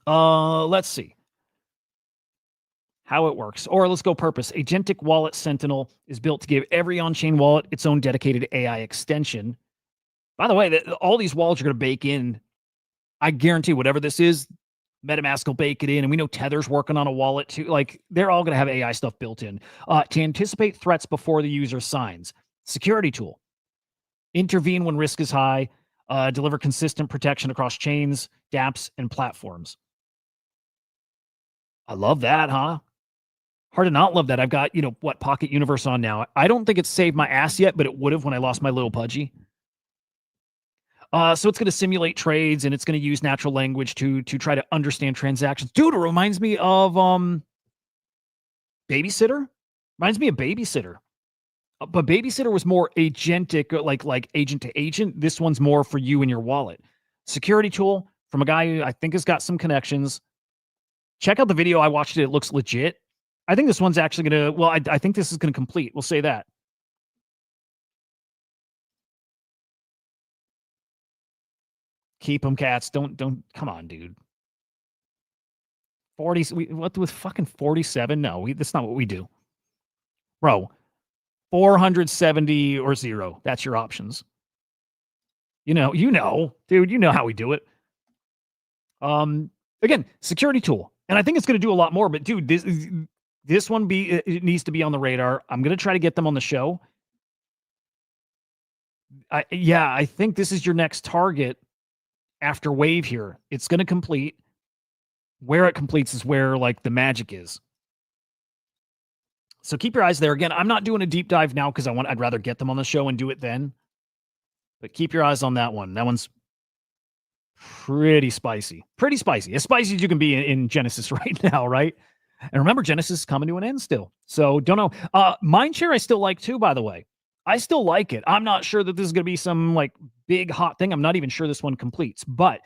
Let's see how it works. Or let's go purpose. Agentic Wallet Sentinel is built to give every on-chain wallet its own dedicated AI extension. By the way, all these wallets are going to bake in. I guarantee whatever this is, MetaMask will bake it in, and we know Tether's working on a wallet too. Like they're all going to have AI stuff built in to anticipate threats before the user signs. Security tool, intervene when risk is high, deliver consistent protection across chains, dApps, and platforms. I love that, huh? Hard to not love that. I've got Pocket Universe on now. I don't think it's saved my ass yet, but it would have when I lost my little pudgy. So it's going to simulate trades, and it's going to use natural language to try to understand transactions. Dude, it reminds me of Babysitter. Reminds me of Babysitter. But Babysitter was more agentic, like agent to agent. This one's more for you and your wallet. Security tool from a guy who I think has got some connections. Check out the video. I watched it. It looks legit. I think this one's actually going to, I think this is going to complete. We'll say that. Keep them, cats. Don't come on, dude. 40, what with fucking 47? No, that's not what we do. Bro, 470 or 0. That's your options. You know, dude, you know how we do it. Again, security tool. And I think it's going to do a lot more, but dude, this one it needs to be on the radar. I'm going to try to get them on the show. I think this is your next target after Wave here. It's going to complete. Where it completes is where like the magic is. So keep your eyes there. Again, I'm not doing a deep dive now because I'd rather get them on the show and do it then. But keep your eyes on that one. That one's pretty spicy. Pretty spicy. As spicy as you can be in Genesis right now, right? And remember, Genesis is coming to an end still. So don't know. Mindshare I still like too, by the way. I still like it. I'm not sure that this is going to be some like big hot thing. I'm not even sure this one completes. But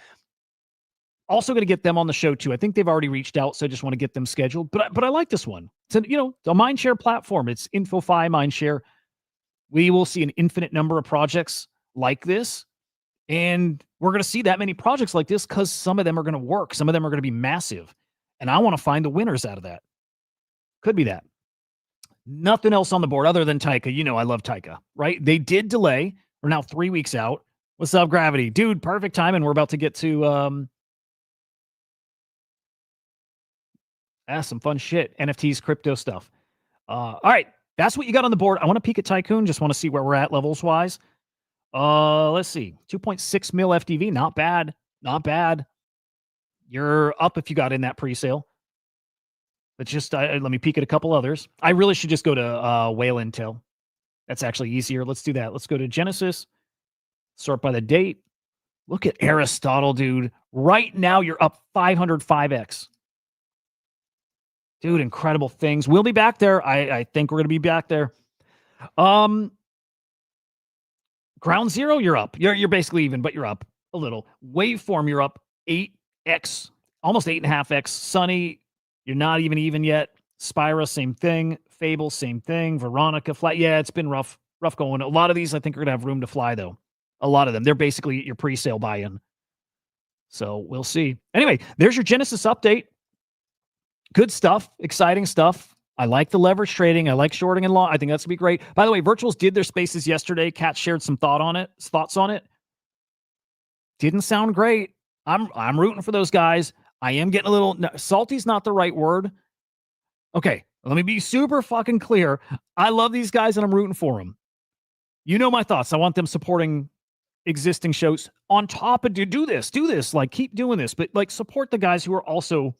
Also going to get them on the show too. I think they've already reached out, so I just want to get them scheduled. But I like this one. It's a Mindshare platform. It's InfoFi Mindshare. We will see an infinite number of projects like this, and we're going to see that many projects like this because some of them are going to work. Some of them are going to be massive, and I want to find the winners out of that. Could be that. Nothing else on the board other than Taika. I love Taika, right? They did delay. We're now 3 weeks out. What's up, Gravity? Dude, perfect time, and we're about to get to some fun shit. NFTs, crypto stuff. All right. That's what you got on the board. I want to peek at Tycoon. Just want to see where we're at levels wise. Let's see. 2.6 mil FDV. Not bad. Not bad. You're up if you got in that pre-sale. But just let me peek at a couple others. I really should just go to Whale Intel. That's actually easier. Let's do that. Let's go to Genesis. Sort by the date. Look at Aristotle, dude. Right now, you're up 505x. Dude, incredible things. We'll be back there. I think we're going to be back there. Ground Zero, you're up. You're basically even, but you're up a little. Waveform, you're up 8x, almost 8.5x. Sunny, you're not even yet. Spira, same thing. Fable, same thing. Veronica, flat. Yeah, it's been rough going. A lot of these, I think, are going to have room to fly, though. A lot of them. They're basically your pre-sale buy-in. So we'll see. Anyway, there's your Genesis update. Good stuff. Exciting stuff. I like the leverage trading. I like shorting and long. I think that's going to be great. By the way, Virtuals did their spaces yesterday. Kat shared some thoughts on it. Didn't sound great. I'm rooting for those guys. I am getting a little salty's not the right word. Okay, let me be super fucking clear. I love these guys and I'm rooting for them. You know my thoughts. I want them supporting existing shows on top of do this. Like keep doing this, but like support the guys who are also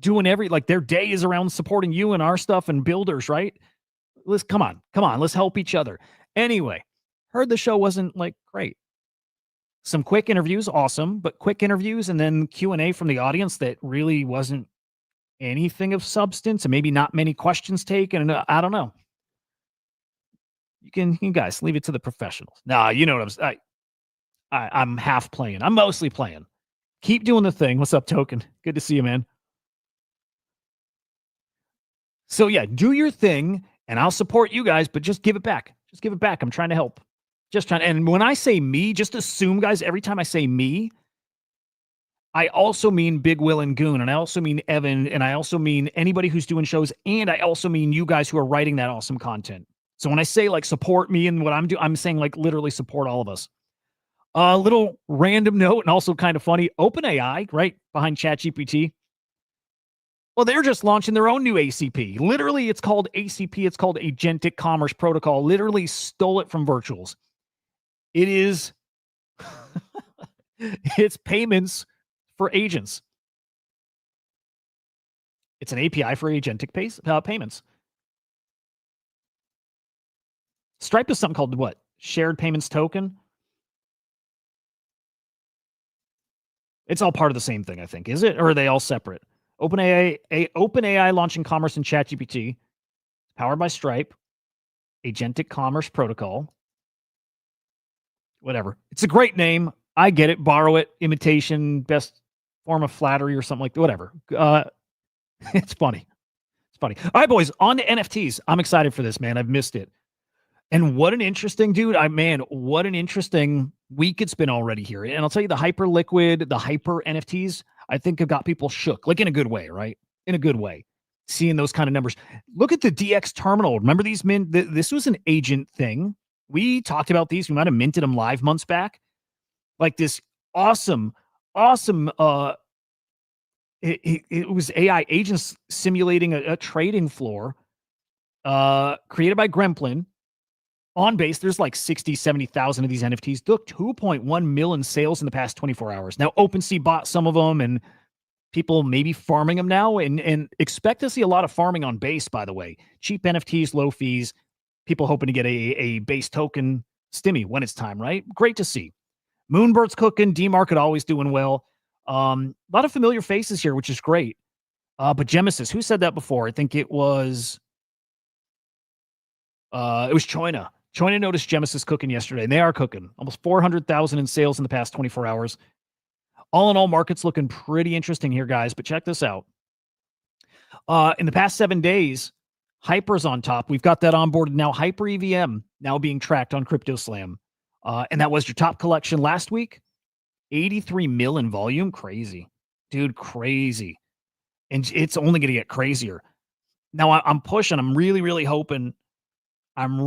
doing their day is around supporting you and our stuff and builders, right? Come on. Let's help each other. Anyway, heard the show wasn't like great. Some quick interviews, awesome, but quick interviews and then Q&A from the audience that really wasn't anything of substance and maybe not many questions taken. And I don't know. You guys leave it to the professionals. Nah, you know what I'm half playing. I'm mostly playing. Keep doing the thing. What's up, Token? Good to see you, man. So yeah, do your thing and I'll support you guys, but just give it back. Just give it back. I'm trying to help. And when I say me, just assume, guys, every time I say me, I also mean Big Will and Goon, and I also mean Evan, and I also mean anybody who's doing shows, and I also mean you guys who are writing that awesome content. So when I say like support me and what I'm doing, I'm saying like literally support all of us. A little random note and also kind of funny. OpenAI, right behind ChatGPT. Well, they're just launching their own new ACP. Literally, it's called ACP. It's called Agentic Commerce Protocol. Literally stole it from Virtuals. It is, it's payments for agents. It's an API for agentic payments. Stripe is something called what? Shared Payments Token? It's all part of the same thing, I think. Is it? Or are they all separate? OpenAI launching commerce in ChatGPT, powered by Stripe, Agentic Commerce Protocol. Whatever. It's a great name. I get it. Borrow it. Imitation, best form of flattery or something like that. Whatever. It's funny. It's funny. All right, boys. On to NFTs. I'm excited for this, man. I've missed it. And what an interesting dude. What an interesting week it's been already here. And I'll tell you, the hyper liquid, the hyper NFTs, I think have got people shook, like in a good way, right? In a good way. Seeing those kind of numbers. Look at the DX terminal. Remember these men? This was an agent thing. We talked about these. We might have minted them live months back. Like this awesome. It was AI agents simulating a trading floor created by Gremplin. On base, there's like 60, 70,000 of these NFTs. Look, 2.1 million sales in the past 24 hours. Now, OpenSea bought some of them, and people maybe farming them now, and expect to see a lot of farming on base, by the way. Cheap NFTs, low fees, people hoping to get a base token stimmy when it's time, right? Great to see. Moonbird's cooking, D-Market always doing well. A lot of familiar faces here, which is great. But Genesis, who said that before? I think it was Choina. Choina noticed Genesis cooking yesterday, and they are cooking. Almost 400,000 in sales in the past 24 hours. All in all, market's looking pretty interesting here, guys. But check this out. In the past 7 days, Hyper's on top. We've got that onboarded now. Hyper EVM now being tracked on CryptoSlam. And that was your top collection last week. 83 mil in volume. Crazy. Dude, crazy. And it's only going to get crazier. Now I'm pushing. I'm really hoping. I'm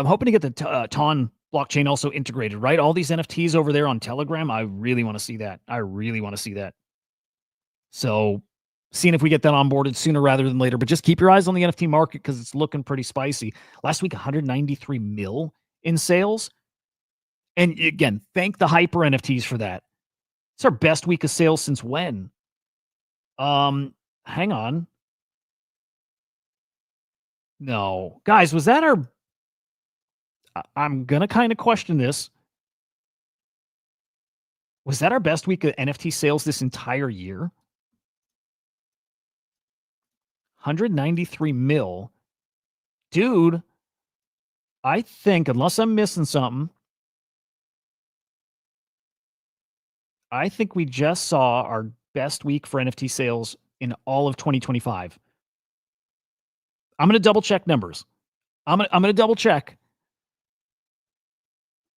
hoping to get the Ton blockchain also integrated, right? All these NFTs over there on Telegram. I really want to see that. So seeing if we get that onboarded sooner rather than later, but just keep your eyes on the NFT market because it's looking pretty spicy. Last week, 193 mil in sales. And again, thank the Hyper NFTs for that. It's our best week of sales since when? Hang on. No. Guys, was that our... I'm going to kind of question this. Was that our best week of NFT sales this entire year? 193 mil. Dude, I think, unless I'm missing something, I think we just saw our best week for NFT sales in all of 2025. I'm going to double check numbers. I'm going to double check.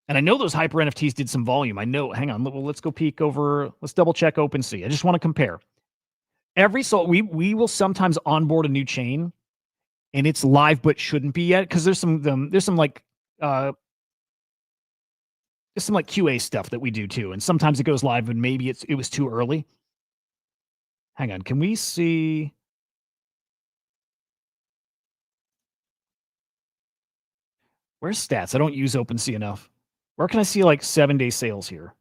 And I know those Hyper NFTs did some volume. I know. Hang on. Let's go peek over. Let's double check OpenSea. I just want to compare. We will sometimes onboard a new chain and it's live but shouldn't be yet because there's some QA stuff that we do too, and sometimes it goes live and maybe it was too early. Hang on, can we see? Where's stats? I don't use OpenSea enough. Where can I see like 7-day sales here?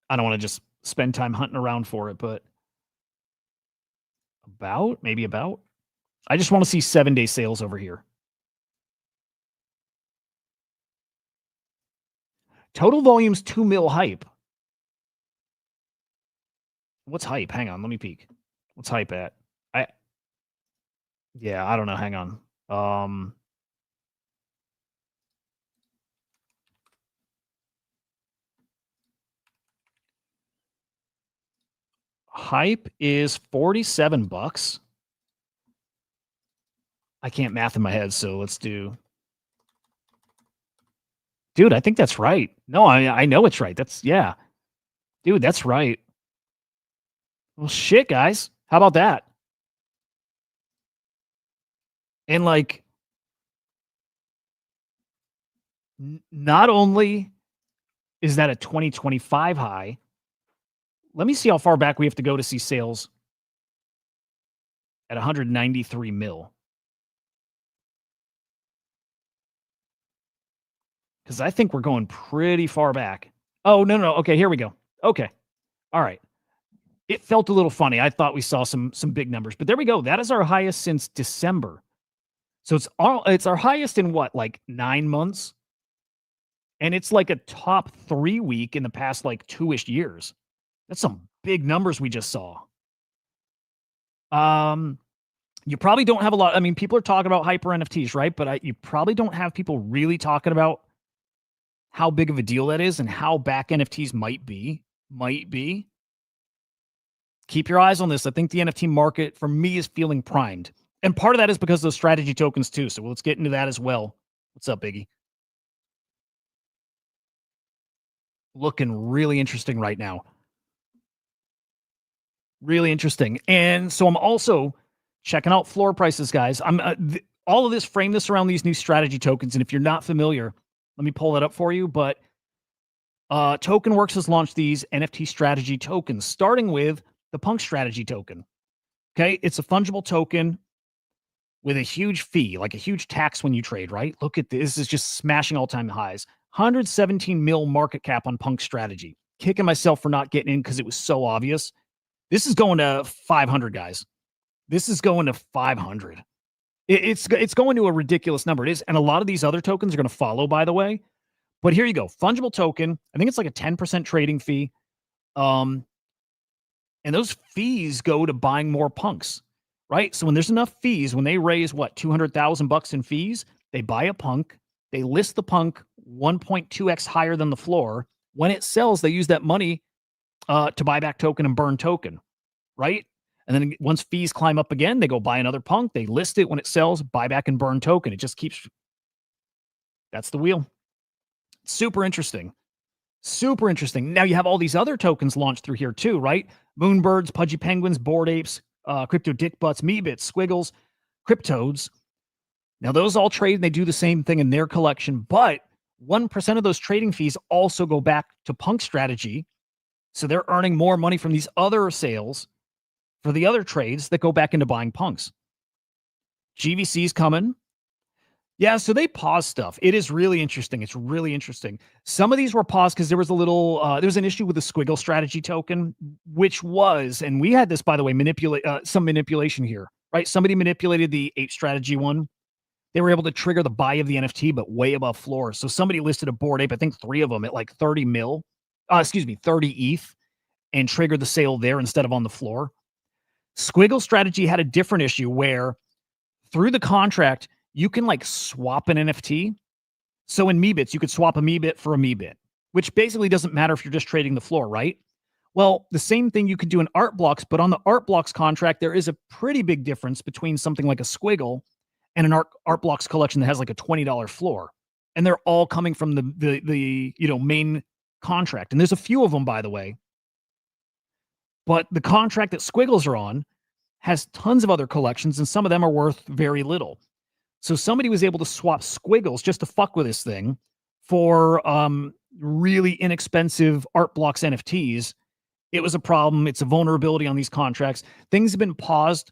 I don't want to just spend time hunting around for it, but maybe about. I just want to see 7-day sales over here. Total volume's 2 mil Hype. What's Hype? Hang on, let me peek. What's Hype at? I don't know. Hang on. Hype is $47. I can't math in my head, so let's do. Dude, I think that's right. No, I know it's right. Dude, that's right. Well, shit, guys. How about that? And like, not only is that a 2025 high, let me see how far back we have to go to see sales at 193 mil. Because I think we're going pretty far back. Oh, no. Okay, here we go. Okay. All right. It felt a little funny. I thought we saw some big numbers, but there we go. That is our highest since December. So it's our highest in what, like 9 months? And it's like a top 3 week in the past like 2-ish years. That's some big numbers we just saw. You probably don't have a lot. I mean, people are talking about Hyper NFTs, right? But you probably don't have people really talking about how big of a deal that is and how back NFTs might be. Keep your eyes on this. I think the NFT market, for me, is feeling primed. And part of that is because of those strategy tokens, too. So let's get into that as well. What's up, Biggie? Looking really interesting right now. Really interesting. And so I'm also checking out floor prices, guys. I'm all of this, frame this around these new strategy tokens. And if you're not familiar, let me pull that up for you. But TokenWorks has launched these NFT strategy tokens, starting with the Punk strategy token. Okay, it's a fungible token with a huge fee, like a huge tax when you trade, right? Look at this. This is just smashing all-time highs. 117 mil market cap on Punk strategy. Kicking myself for not getting in because it was so obvious. This is going to 500, guys. This is going to 500. It's going to a ridiculous number. It is, and a lot of these other tokens are going to follow, by the way. But here you go. Fungible token. I think it's like a 10% trading fee. And those fees go to buying more punks, right? So when there's enough fees, when they raise what, $200,000 in fees, They buy a punk, they list the punk 1.2x higher than the floor. When it sells, they use that money to buy back token and burn token, right? And then once fees climb up again, they go buy another punk, they list it. When it sells, buy back and burn token. It just keeps. That's the wheel. Super interesting. Super interesting. Now you have all these other tokens launched through here too, right? Moonbirds, Pudgy Penguins, Bored Apes, Crypto Dick Butts, Meebits, Squiggles, Cryptodes. Now those all trade and they do the same thing in their collection, but 1% of those trading fees also go back to Punk Strategy. So they're earning more money from these other sales for the other trades that go back into buying punks. GVC's coming. Yeah, so they pause stuff. It is really interesting. It's really interesting. Some of these were paused because there was an issue with the Squiggle Strategy token, which was, and we had this, by the way, some manipulation here, right? Somebody manipulated the Ape Strategy one. They were able to trigger the buy of the NFT, but way above floor. So somebody listed a Bored Ape, I think 3 of them at like 30 ETH, and triggered the sale there instead of on the floor. Squiggle Strategy had a different issue where through the contract, you can like swap an NFT. So in Meebits, you could swap a Meebit for a Meebit, which basically doesn't matter if you're just trading the floor, right? Well, the same thing you could do in Art Blocks, but on the Art Blocks contract, there is a pretty big difference between something like a Squiggle and an Art Blocks collection that has like a $20 floor. And they're all coming from the main contract. And there's a few of them, by the way. But the contract that Squiggles are on has tons of other collections, and some of them are worth very little. So somebody was able to swap Squiggles just to fuck with this thing for really inexpensive Art Blocks NFTs. It was a problem. It's a vulnerability on these contracts. Things have been paused,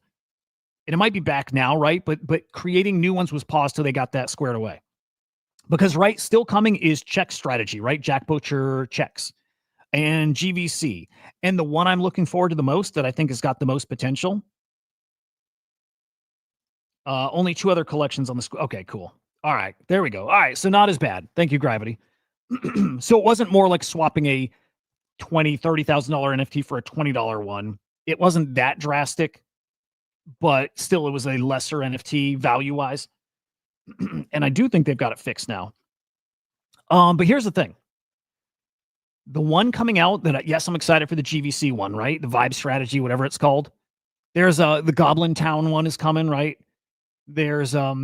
and it might be back now, right? But creating new ones was paused till they got that squared away. Because, right, still coming is Check Strategy, right? Jack Butcher checks and GVC. And the one I'm looking forward to the most that I think has got the most potential. Only 2 other collections on the okay, cool. All right, there we go. All right, so not as bad. Thank you, Gravity. So it wasn't more like swapping a $20,000, $30,000 NFT for a $20 one. It wasn't that drastic, but still it was a lesser NFT value-wise. And I do think they've got it fixed now. But here's the thing. The one coming out that, yes, I'm excited for the GVC one, right? The Vibe Strategy, whatever it's called. There's the Goblin Town one is coming, right? There's a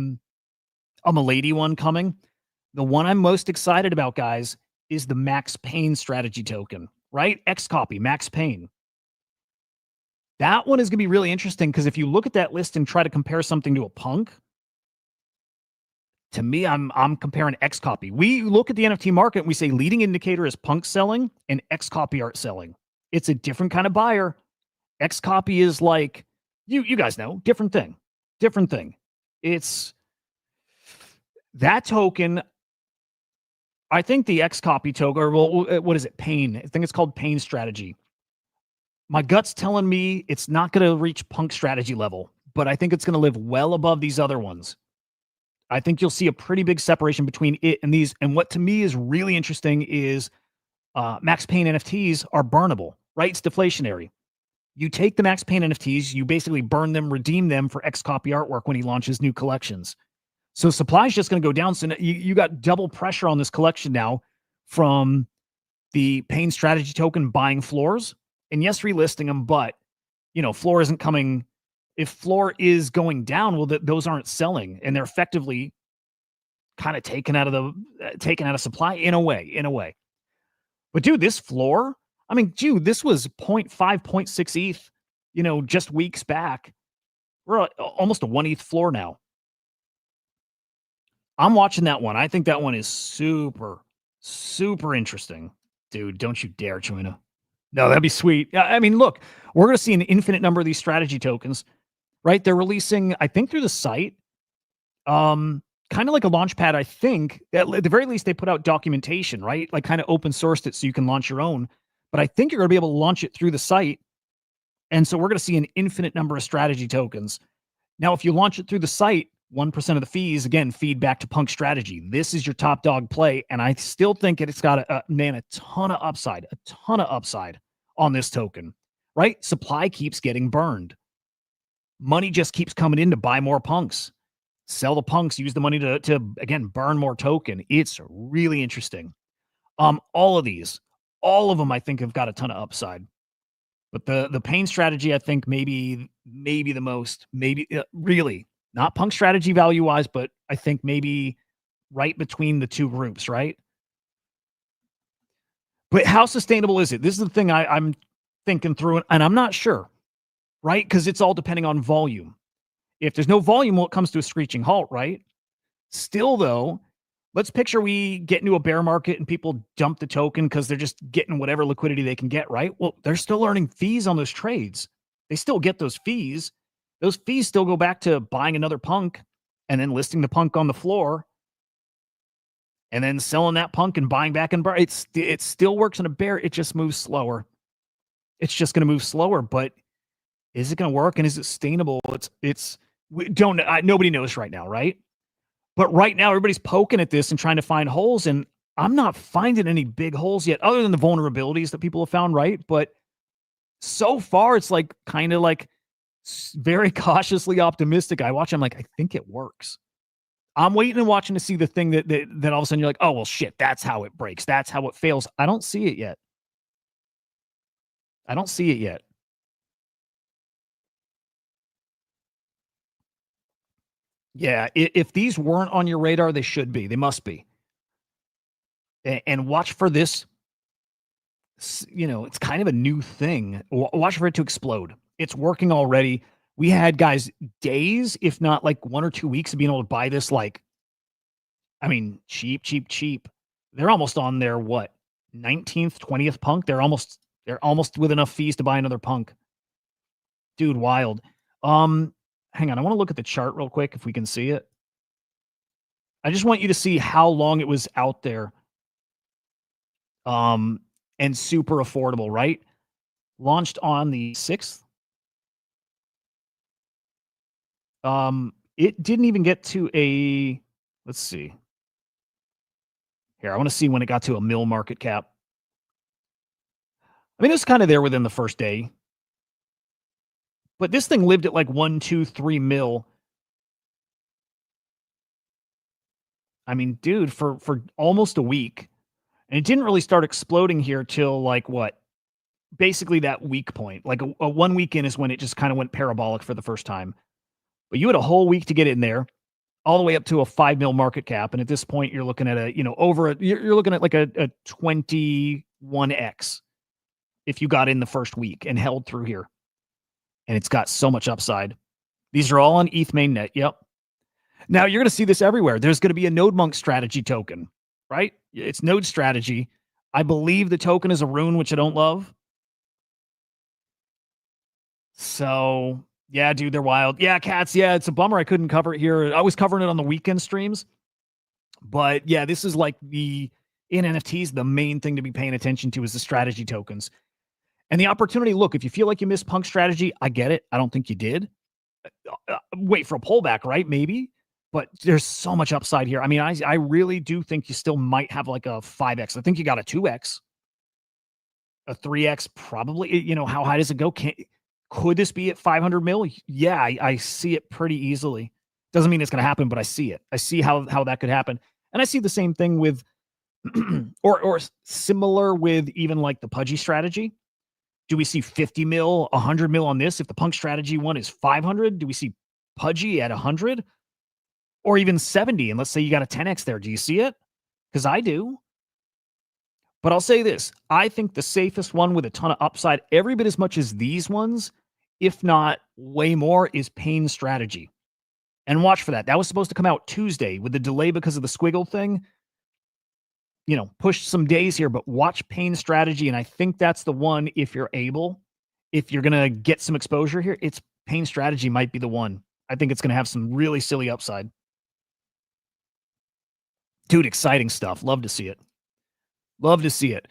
Milady one coming. The one I'm most excited about, guys, is the Max Payne strategy token, right? Xcopy, Max Payne. That one is going to be really interesting because if you look at that list and try to compare something to a punk, to me, I'm comparing Xcopy. We look at the NFT market and we say leading indicator is punk selling and Xcopy art selling. It's a different kind of buyer. Xcopy is like, you guys know, different thing. It's that token. I think the Xcopy token, or well, what is it? Pain. I think it's called Pain Strategy. My gut's telling me it's not going to reach punk strategy level, but I think it's going to live well above these other ones. I think you'll see a pretty big separation between it and these. And what to me is really interesting is Max Payne NFTs are burnable, right? It's deflationary. You take the Max Payne NFTs, you basically burn them, redeem them for Xcopy artwork when he launches new collections. So supply is just going to go down. So you got double pressure on this collection now from the Payne strategy token buying floors. And yes, relisting them, but, floor isn't coming. If floor is going down, well, those aren't selling. And they're effectively kind of taken out of supply in a way. But dude, this floor, this was 0.5, 0.6 ETH, just weeks back. We're almost a 1 ETH floor now. I'm watching that one. I think that one is super, super interesting. Dude, don't you dare, China. No, that'd be sweet. Look, we're going to see an infinite number of these strategy tokens, right? They're releasing, I think, through the site, kind of like a launchpad, I think. At the very least, they put out documentation, right? Like kind of open sourced it so you can launch your own. But I think you're going to be able to launch it through the site. And so we're going to see an infinite number of strategy tokens. Now, if you launch it through the site, 1% of the fees, again, feed back to Punk Strategy. This is your top dog play. And I still think it's got a ton of upside on this token, right? Supply keeps getting burned. Money just keeps coming in to buy more punks. sell the punks, use the money to again burn more token. It's really interesting. All of these, all of them, I think have got a ton of upside. But the pain strategy, I think maybe the most, maybe really not punk strategy value wise, but I think maybe right between the two groups, right? But how sustainable is it? This is the thing I'm thinking through, and I'm not sure, right? Because it's all depending on volume. If there's no volume, well, it comes to a screeching halt, right? Still, though, let's picture we get into a bear market and people dump the token because they're just getting whatever liquidity they can get, right? Well, they're still earning fees on those trades. They still get those fees. Those fees still go back to buying another punk and then listing the punk on the floor and then selling that punk and buying back and it still works in a bear. It just moves slower. It's just going to move slower, but is it going to work and is it sustainable? Nobody knows right now, right? But right now, everybody's poking at this and trying to find holes, and I'm not finding any big holes yet, other than the vulnerabilities that people have found, right? But so far, it's like kind of like very cautiously optimistic. I'm like, I think it works. I'm waiting and watching to see the thing that all of a sudden you're like, oh, well, shit, that's how it breaks. That's how it fails. I don't see it yet. I don't see it yet. Yeah, if these weren't on your radar, they should be. They must be. And watch for this. You know, it's kind of a new thing. Watch for it to explode. It's working already. We had guys days, if not like 1 or 2 weeks of being able to buy this, like, I mean, cheap. They're almost on their 19th, 20th punk. They're almost with enough fees to buy another punk. Dude, wild. Hang on, I want to look at the chart real quick if we can see it. I just want you to see how long it was out there. And super affordable, right? Launched on the 6th. It didn't even get to a, let's see. Here, I want to see when it got to a mil market cap. I mean, it was kind of there within the first day. But this thing lived at like 1, 2, 3 mil. I mean, dude, for almost a week. And it didn't really start exploding here till like what? Basically that week point. Like a 1 week in is when it just kind of went parabolic for the first time. But you had a whole week to get in there, all the way up to a 5 mil market cap. And at this point, you're looking at you're looking at like a 21x if you got in the first week and held through here. And it's got so much upside. These are all on ETH mainnet. Yep. Now you're going to see this everywhere. There's going to be a Node Monk strategy token, right? It's Node strategy. I believe the token is a rune, which I don't love. So yeah, dude, they're wild. Yeah, cats. Yeah, it's a bummer I couldn't cover it here. I was covering it on the weekend streams. But yeah, this is like in NFTs, the main thing to be paying attention to is the strategy tokens. And the opportunity, look, if you feel like you missed punk strategy, I get it. I don't think you did. Wait for a pullback, right? Maybe. But there's so much upside here. I mean, I really do think you still might have like a 5x. I think you got a 2x. A 3x, probably. You know, how high does it go? Could this be at 500 mil? Yeah, I see it pretty easily. Doesn't mean it's going to happen, but I see it. I see how that could happen. And I see the same thing with, or similar with even like the Pudgy strategy. Do we see 50 mil, 100 mil on this? If the punk strategy one is 500, do we see Pudgy at 100? Or even 70? And let's say you got a 10x there. Do you see it? Because I do. But I'll say this. I think the safest one with a ton of upside, every bit as much as these ones, if not way more, is Pain strategy. And watch for that. That was supposed to come out Tuesday with the delay because of the squiggle thing. You know, pushed some days here, but watch Pain strategy. And I think that's the one, if you're able, if you're going to get some exposure here, it's Pain strategy might be the one. I think it's going to have some really silly upside. Dude, exciting stuff. Love to see it. Love to see it.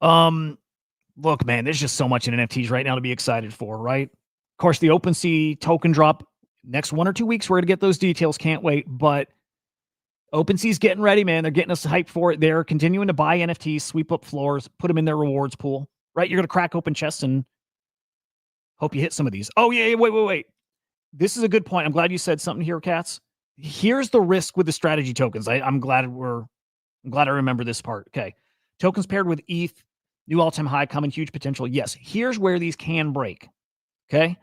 Look, man, there's just so much in NFTs right now to be excited for, right? Of course, the OpenSea token drop next 1 or 2 weeks. We're going to get those details. Can't wait. But OpenSea's getting ready, man. They're getting us hyped for it. They're continuing to buy NFTs, sweep up floors, put them in their rewards pool, right? You're going to crack open chests and hope you hit some of these. Oh, yeah, wait. This is a good point. I'm glad you said something here, Cats. Here's the risk with the strategy tokens. I'm glad I remember this part. Okay. Tokens paired with ETH, new all-time high, coming, huge potential. Yes. Here's where these can break. Okay.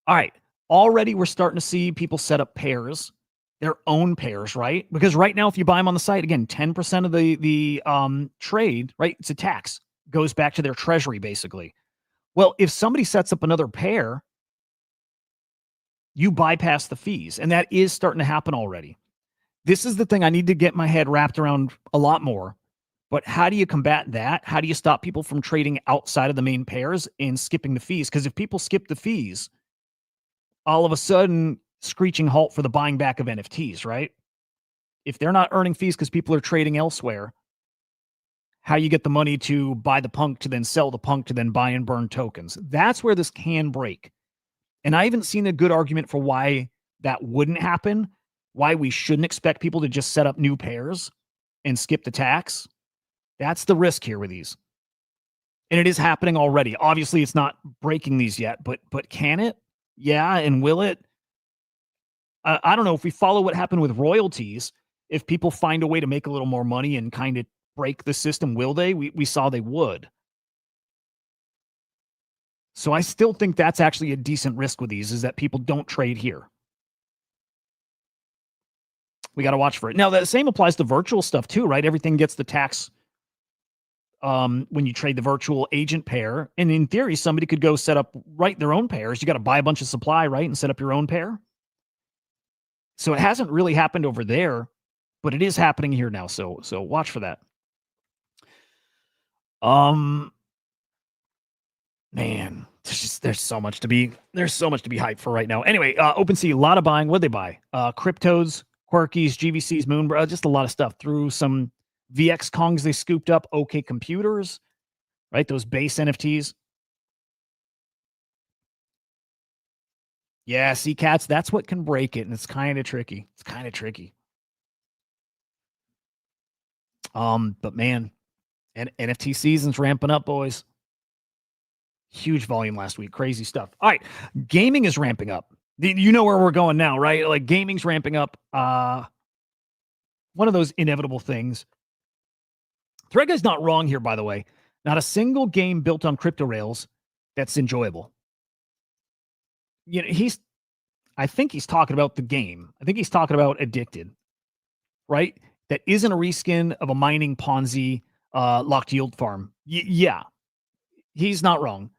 All right. Already we're starting to see people set up pairs, their own pairs, right? Because right now, if you buy them on the site, again, 10% of the trade, right? It's a tax, goes back to their treasury, basically. Well, if somebody sets up another pair, you bypass the fees. And that is starting to happen already. This is the thing I need to get my head wrapped around a lot more. But how do you combat that? How do you stop people from trading outside of the main pairs and skipping the fees? Because if people skip the fees, all of a sudden, screeching halt for the buying back of NFTs, right? If they're not earning fees because people are trading elsewhere, how you get the money to buy the punk to then sell the punk to then buy and burn tokens? That's where this can break. And I haven't seen a good argument for why that wouldn't happen, why we shouldn't expect people to just set up new pairs and skip the tax. That's the risk here with these. And it is happening already. Obviously, it's not breaking these yet, but can it? Yeah, and will it? I don't know. If we follow what happened with royalties, if people find a way to make a little more money and kind of break the system, will they? We saw they would. So I still think that's actually a decent risk with these, is that people don't trade here. We got to watch for it. Now, the same applies to virtual stuff too, right? Everything gets the tax when you trade the virtual agent pair. And in theory, somebody could go set up, write their own pairs. You got to buy a bunch of supply, right? And set up your own pair. So it hasn't really happened over there, but it is happening here now. So watch for that. Man, there's so much to be hyped for right now. Anyway, OpenSea, a lot of buying. What'd they buy? Cryptos, Quirkies, GVCs, Moonbrow, just a lot of stuff. Through some VX Kongs they scooped up, OK Computers, right? Those base NFTs. Yeah, see, cats, that's what can break it, and it's kind of tricky. But man, and NFT season's ramping up, boys. Huge volume last week, crazy stuff. All right, gaming is ramping up. You know where we're going now, right? Like gaming's ramping up. One of those inevitable things. Thread Guy's not wrong here, by the way. Not a single game built on crypto rails that's enjoyable. You know, I think he's talking about the game. I think he's talking about Addicted, right? That isn't a reskin of a mining Ponzi locked yield farm. Yeah, he's not wrong.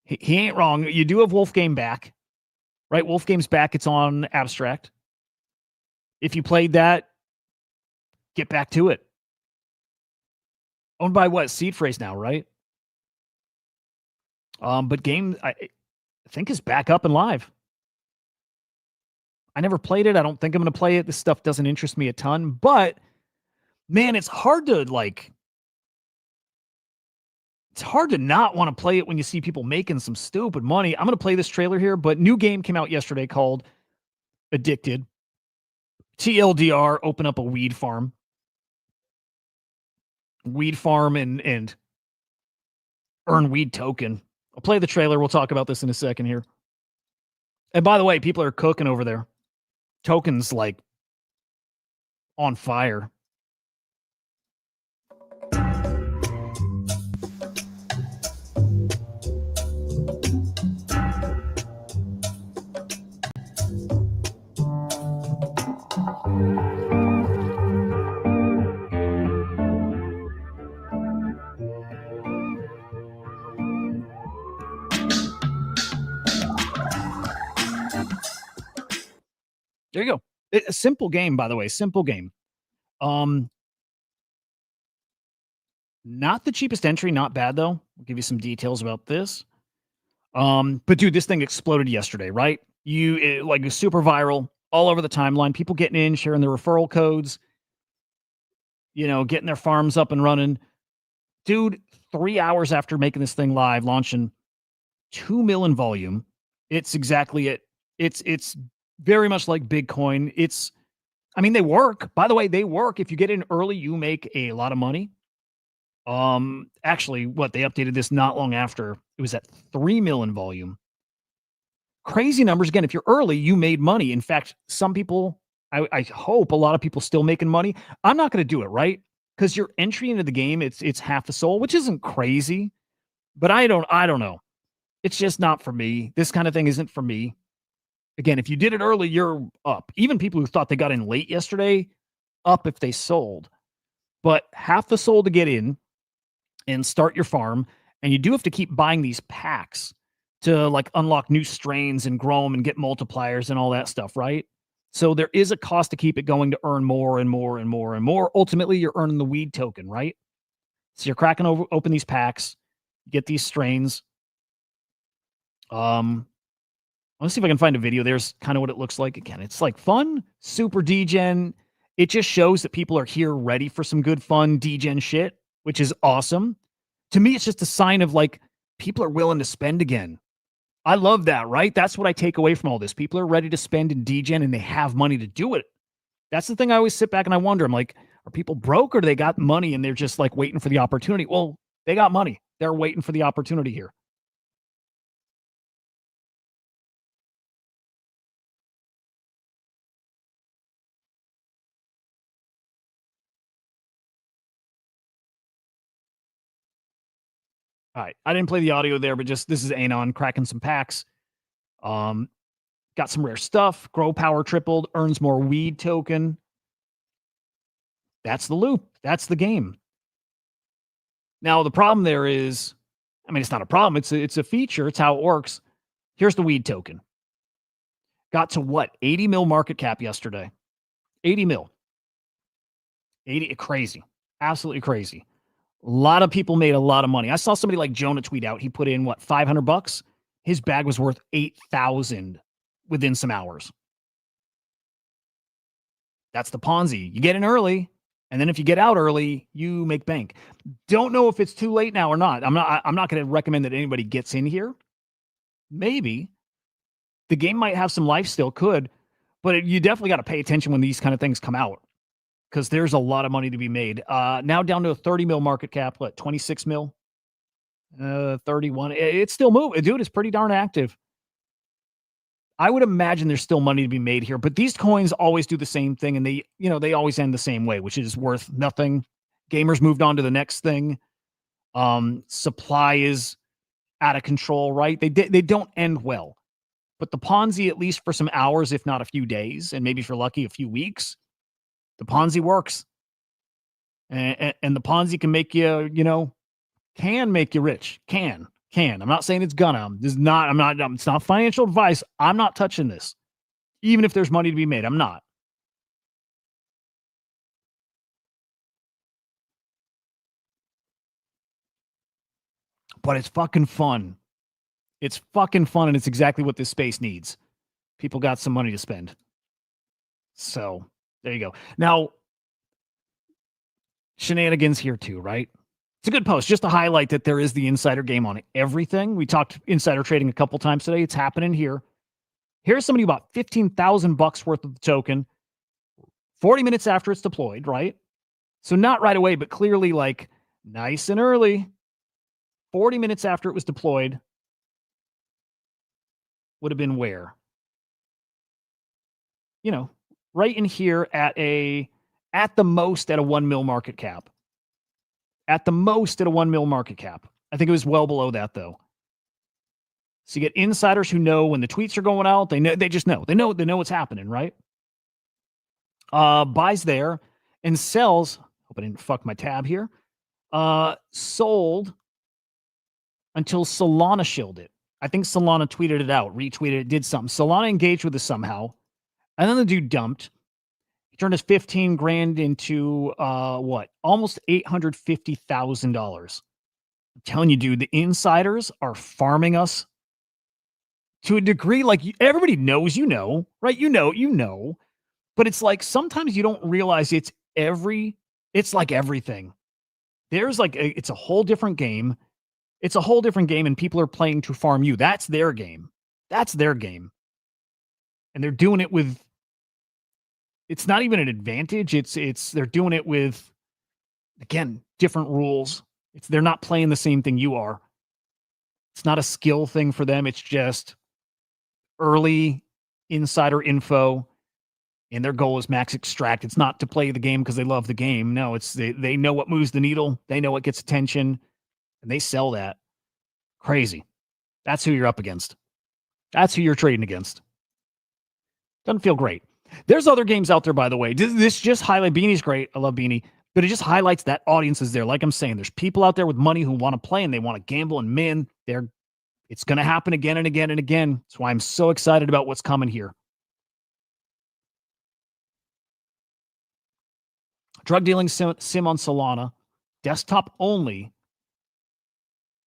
He ain't wrong. You do have Wolfgame back, right? Wolfgame's back. It's on Abstract. If you played that, get back to it. Owned by what? Seed Phrase now, right? But game, I think, is back up and live. I never played it. I don't think I'm going to play it. This stuff doesn't interest me a ton. But, man, it's hard to, it's hard to not want to play it when you see people making some stupid money. I'm going to play this trailer here, but new game came out yesterday called Addicted. TLDR, open up a weed farm. And earn weed token. I'll play the trailer. We'll talk about this in a second here. And by the way, people are cooking over there. Tokens like on fire. There you go. A simple game, by the way. Simple game. Not the cheapest entry. Not bad, though. I'll give you some details about this. But, dude, this thing exploded yesterday, right? Like super viral all over the timeline. People getting in, sharing their referral codes, getting their farms up and running. Dude, 3 hours after making this thing live, launching 2 million volume. It's exactly it. It's very much like Bitcoin. They work. By the way, they work. If you get in early, you make a lot of money. Actually, they updated this not long after. It was at 3 million volume. crazy numbers. Again, if you're early, you made money. In fact, some people, I hope a lot of people still making money. I'm not going to do it, right? Because your entry into the game, it's half a soul, which isn't crazy, but I don't know. It's just not for me. This kind of thing isn't for me. Again, if you did it early, you're up. Even people who thought they got in late yesterday, up if they sold. But half the soul to get in and start your farm. And you do have to keep buying these packs to like unlock new strains and grow them and get multipliers and all that stuff, right? So there is a cost to keep it going to earn more and more and more and more. Ultimately, you're earning the weed token, right? So you're cracking open these packs, get these strains. Let's see if I can find a video. There's kind of what it looks like. Again, it's like fun, super degen. It just shows that people are here ready for some good fun degen shit, which is awesome. To me, it's just a sign of like people are willing to spend again. I love that, right? That's what I take away from all this. People are ready to spend in degen and they have money to do it. That's the thing I always sit back and I wonder. I'm like, are people broke or do they got money and they're just like waiting for the opportunity? Well, they got money. They're waiting for the opportunity here. All right. I didn't play the audio there, but just this is Anon cracking some packs. Got some rare stuff. Grow power tripled, earns more weed token. That's the loop. That's the game. Now, the problem there is, I mean, it's not a problem. It's a feature. It's how it works. Here's the weed token. Got to what? 80 mil market cap yesterday. 80 mil. 80, crazy. Absolutely crazy. A lot of people made a lot of money. I saw somebody like Jonah tweet out. He put in what, $500? His bag was worth 8,000 within some hours. That's the Ponzi. You get in early, and then if you get out early, you make bank. Don't know if it's too late now or not. I'm not going to recommend that anybody gets in here. Maybe the game might have some life still, could, but you definitely got to pay attention when these kind of things come out because there's a lot of money to be made. Now down to a 30 mil market cap, what, 26 mil? 31. It's still moving. Dude, it's pretty darn active. I would imagine there's still money to be made here, but these coins always do the same thing, and they always end the same way, which is worth nothing. Gamers moved on to the next thing. Supply is out of control, right? They don't end well. But the Ponzi, at least for some hours, if not a few days, and maybe if you're lucky, a few weeks, the Ponzi works. And the Ponzi can make you, can make you rich. Can. I'm not saying it's gonna. It's not financial advice. I'm not touching this. Even if there's money to be made, I'm not. But it's fucking fun. It's fucking fun, and it's exactly what this space needs. People got some money to spend. So there you go. Now, shenanigans here too, right? It's a good post just to highlight that there is the insider game on everything. We talked insider trading a couple times today. It's happening here. Here's somebody who bought $15,000 worth of the token 40 minutes after it's deployed, right? So not right away, but clearly like nice and early. 40 minutes after it was deployed would have been where? Right in here at the most at a 1 mil market cap. At the most at a 1 mil market cap. I think it was well below that though. So you get insiders who know when the tweets are going out. They just know. They know what's happening, right? Buys there and sells. Hope I didn't fuck my tab here. Sold until Solana shilled it. I think Solana tweeted it out, retweeted it, did something. Solana engaged with this somehow. And then the dude dumped. He turned his 15 grand into almost $850,000. I'm telling you, dude, the insiders are farming us to a degree. Like everybody knows, right? But it's like sometimes you don't realize it's like everything. There's like it's a whole different game. It's a whole different game, and people are playing to farm you. That's their game. And they're doing it with. It's not even an advantage. It's they're doing it with, again, different rules. They're not playing the same thing you are. It's not a skill thing for them. It's just early insider info, and their goal is max extract. It's not to play the game because they love the game. No, it's they know what moves the needle. They know what gets attention, and they sell that. Crazy. That's who you're up against. That's who you're trading against. Doesn't feel great. There's other games out there, by the way. This just highlight Beanie's great. I love Beanie, but it just highlights that audience is there. Like I'm saying, there's people out there with money who want to play and they want to gamble, and man, it's going to happen again and again and again. That's why I'm so excited about what's coming here. Drug dealing sim on Solana, desktop only.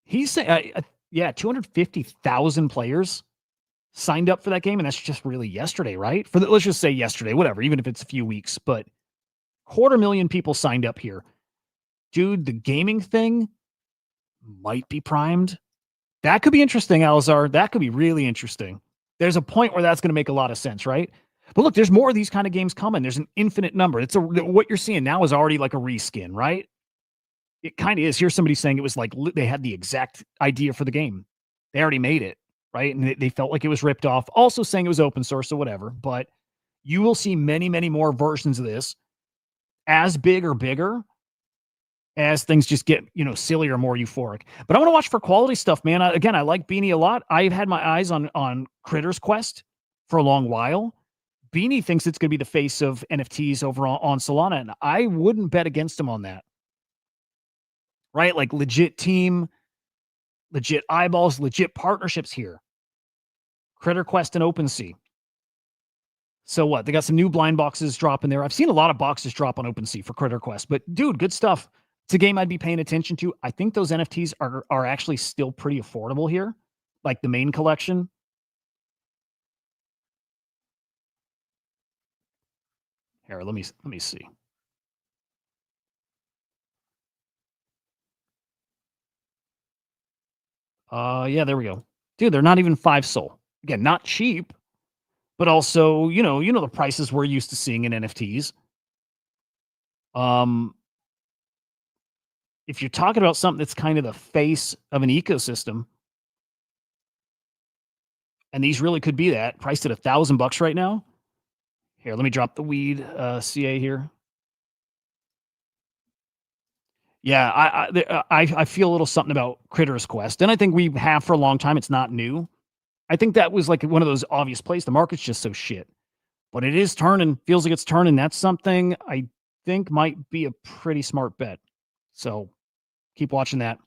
He's saying, yeah, 250,000 players signed up for that game, and that's just really yesterday, right? Let's just say yesterday, whatever, even if it's a few weeks, but 250,000 people signed up here. Dude, the gaming thing might be primed. That could be interesting, Alazar. That could be really interesting. There's a point where that's going to make a lot of sense, right? But look, there's more of these kind of games coming. There's an infinite number. What you're seeing now is already like a reskin, right? It kind of is. Here's somebody saying it was like they had the exact idea for the game. They already made it, right? And they felt like it was ripped off. Also saying it was open source or whatever. But you will see many, many more versions of this as big or bigger as things just get, sillier, more euphoric. But I want to watch for quality stuff, man. I like Beanie a lot. I've had my eyes on Critter's Quest for a long while. Beanie thinks it's going to be the face of NFTs over on Solana, and I wouldn't bet against him on that. Right? Like legit team, legit eyeballs, legit partnerships here. Critter Quest and OpenSea. So what? They got some new blind boxes dropping there. I've seen a lot of boxes drop on OpenSea for Critter Quest, but dude, good stuff. It's a game I'd be paying attention to. I think those NFTs are actually still pretty affordable here, like the main collection. Here, let me see. Yeah, there we go. Dude, they're not even 5 SOL. Again, not cheap, but also, the prices we're used to seeing in NFTs. If you're talking about something that's kind of the face of an ecosystem, and these really could be that, priced at $1,000 right now. Here, let me drop the weed CA here. Yeah, I feel a little something about Critter's Quest, and I think we have for a long time. It's not new. I think that was like one of those obvious plays. The market's just so shit, but it is turning. Feels like it's turning. That's something I think might be a pretty smart bet. So keep watching that.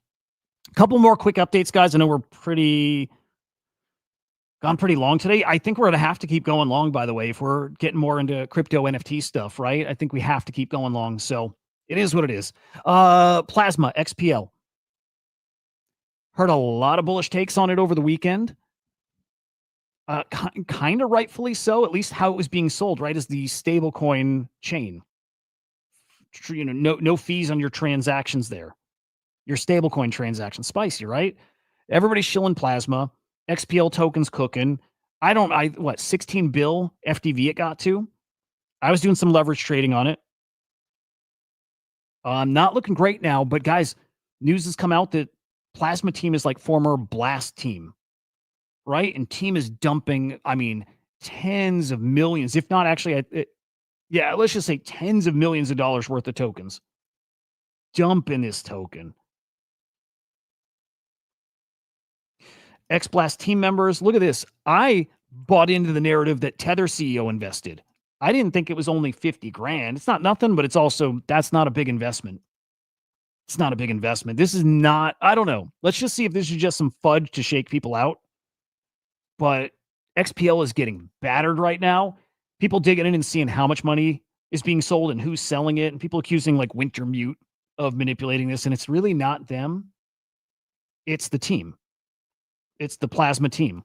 A couple more quick updates, guys. I know we're gone pretty long today. I think we're going to have to keep going long, by the way, if we're getting more into crypto NFT stuff, right? I think we have to keep going long. So it is what it is. Plasma XPL. Heard a lot of bullish takes on it over the weekend. Kind of rightfully so, at least how it was being sold, right? As the stablecoin chain. No fees on your transactions there. Your stablecoin transaction. Spicy, right? Everybody's shilling Plasma. XPL tokens cooking. 16 bill FDV it got to. I was doing some leverage trading on it. Not looking great now, but guys, news has come out that Plasma team is like former Blast team, right? And team is dumping, tens of millions, if not actually, let's just say tens of millions of dollars worth of tokens. Dumping this token. X-Blast team members, look at this. I bought into the narrative that Tether CEO invested. I didn't think it was only 50 grand. It's not nothing, but that's not a big investment. It's not a big investment. This is not, I don't know. Let's just see if this is just some fudge to shake people out. But XPL is getting battered right now. People digging in and seeing how much money is being sold and who's selling it. And people accusing like Wintermute of manipulating this. And it's really not them. It's the team. It's the Plasma team.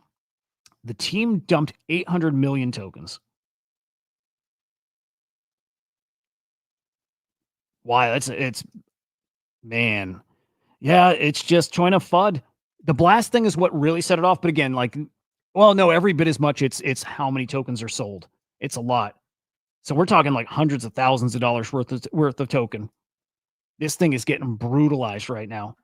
The team dumped 800 million tokens. Why? It's man. Yeah, it's just trying to FUD. The Blast thing is what really set it off. But again, no, every bit as much. It's how many tokens are sold. It's a lot. So we're talking like hundreds of thousands of dollars worth of token. This thing is getting brutalized right now.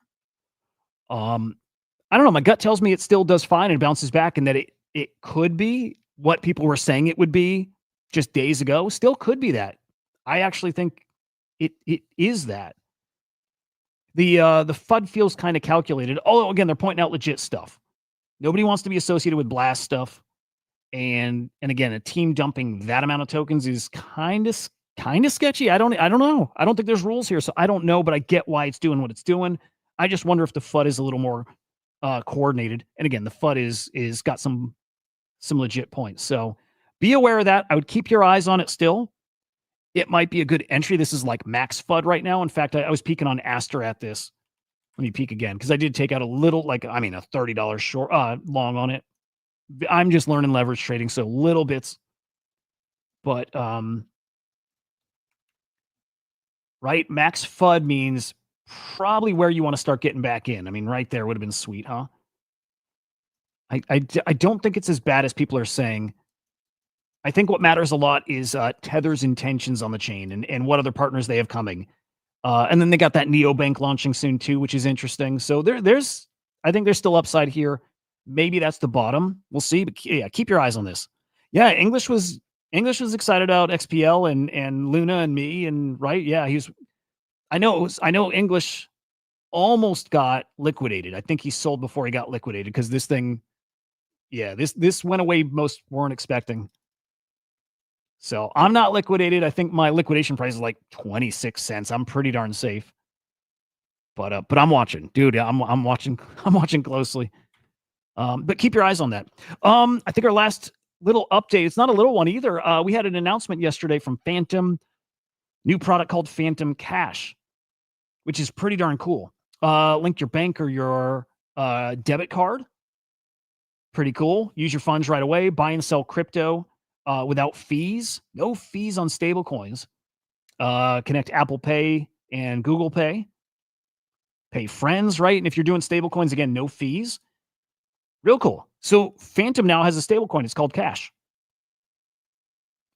I don't know. My gut tells me it still does fine and bounces back, and that it could be what people were saying it would be just days ago. Still could be that. I actually think it is that. The FUD feels kind of calculated. Although again, they're pointing out legit stuff. Nobody wants to be associated with blast stuff. And again, a team dumping that amount of tokens is kind of sketchy. I don't know. I don't think there's rules here, so I don't know, but I get why it's doing what it's doing. I just wonder if the FUD is a little more coordinated. And again, the FUD is got some legit points. So be aware of that. I would keep your eyes on it still. It might be a good entry. This is like max FUD right now. In fact, I was peeking on Aster at this. Let me peek again because I did take out a little, a $30 short long on it. I'm just learning leverage trading, so little bits. But right, max FUD means probably where you want to start getting back in. I mean, right there would have been sweet, huh? I don't think it's as bad as people are saying. I think what matters a lot is Tether's intentions on the chain and what other partners they have coming. And then they got that neobank launching soon too, which is interesting. So I think there's still upside here. Maybe that's the bottom. We'll see. But yeah, keep your eyes on this. Yeah, English was excited about XPL and Luna and me and right. Yeah, I know English almost got liquidated. I think he sold before he got liquidated because this thing, yeah, this went away most weren't expecting. So I'm not liquidated. I think my liquidation price is like 26 cents. I'm pretty darn safe. But I'm watching, dude. I'm watching closely. But keep your eyes on that. I think our last little update, it's not a little one either. We had an announcement yesterday from Phantom, new product called Phantom Cash, which is pretty darn cool. Link your bank or your debit card. Pretty cool. Use your funds right away. Buy and sell crypto without fees. No fees on stable coins. Connect Apple Pay and Google Pay. Pay friends, right? And if you're doing stable coins, again, no fees. Real cool. So Phantom now has a stable coin. It's called Cash.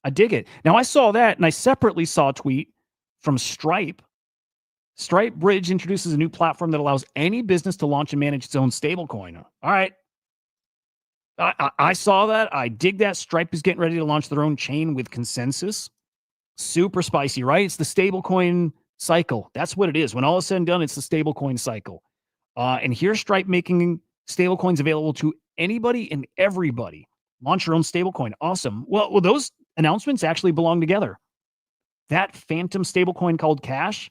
I dig it. Now I saw that and I separately saw a tweet from Stripe. Stripe Bridge introduces a new platform that allows any business to launch and manage its own stable coin. All right. I saw that. I dig that. Stripe is getting ready to launch their own chain with consensus. Super spicy, right? It's the stablecoin cycle. That's what it is. When all is said and done, it's the stablecoin cycle. And here's Stripe making stablecoins available to anybody and everybody. Launch your own stablecoin. Awesome. Well, those announcements actually belong together. That Phantom stablecoin called Cash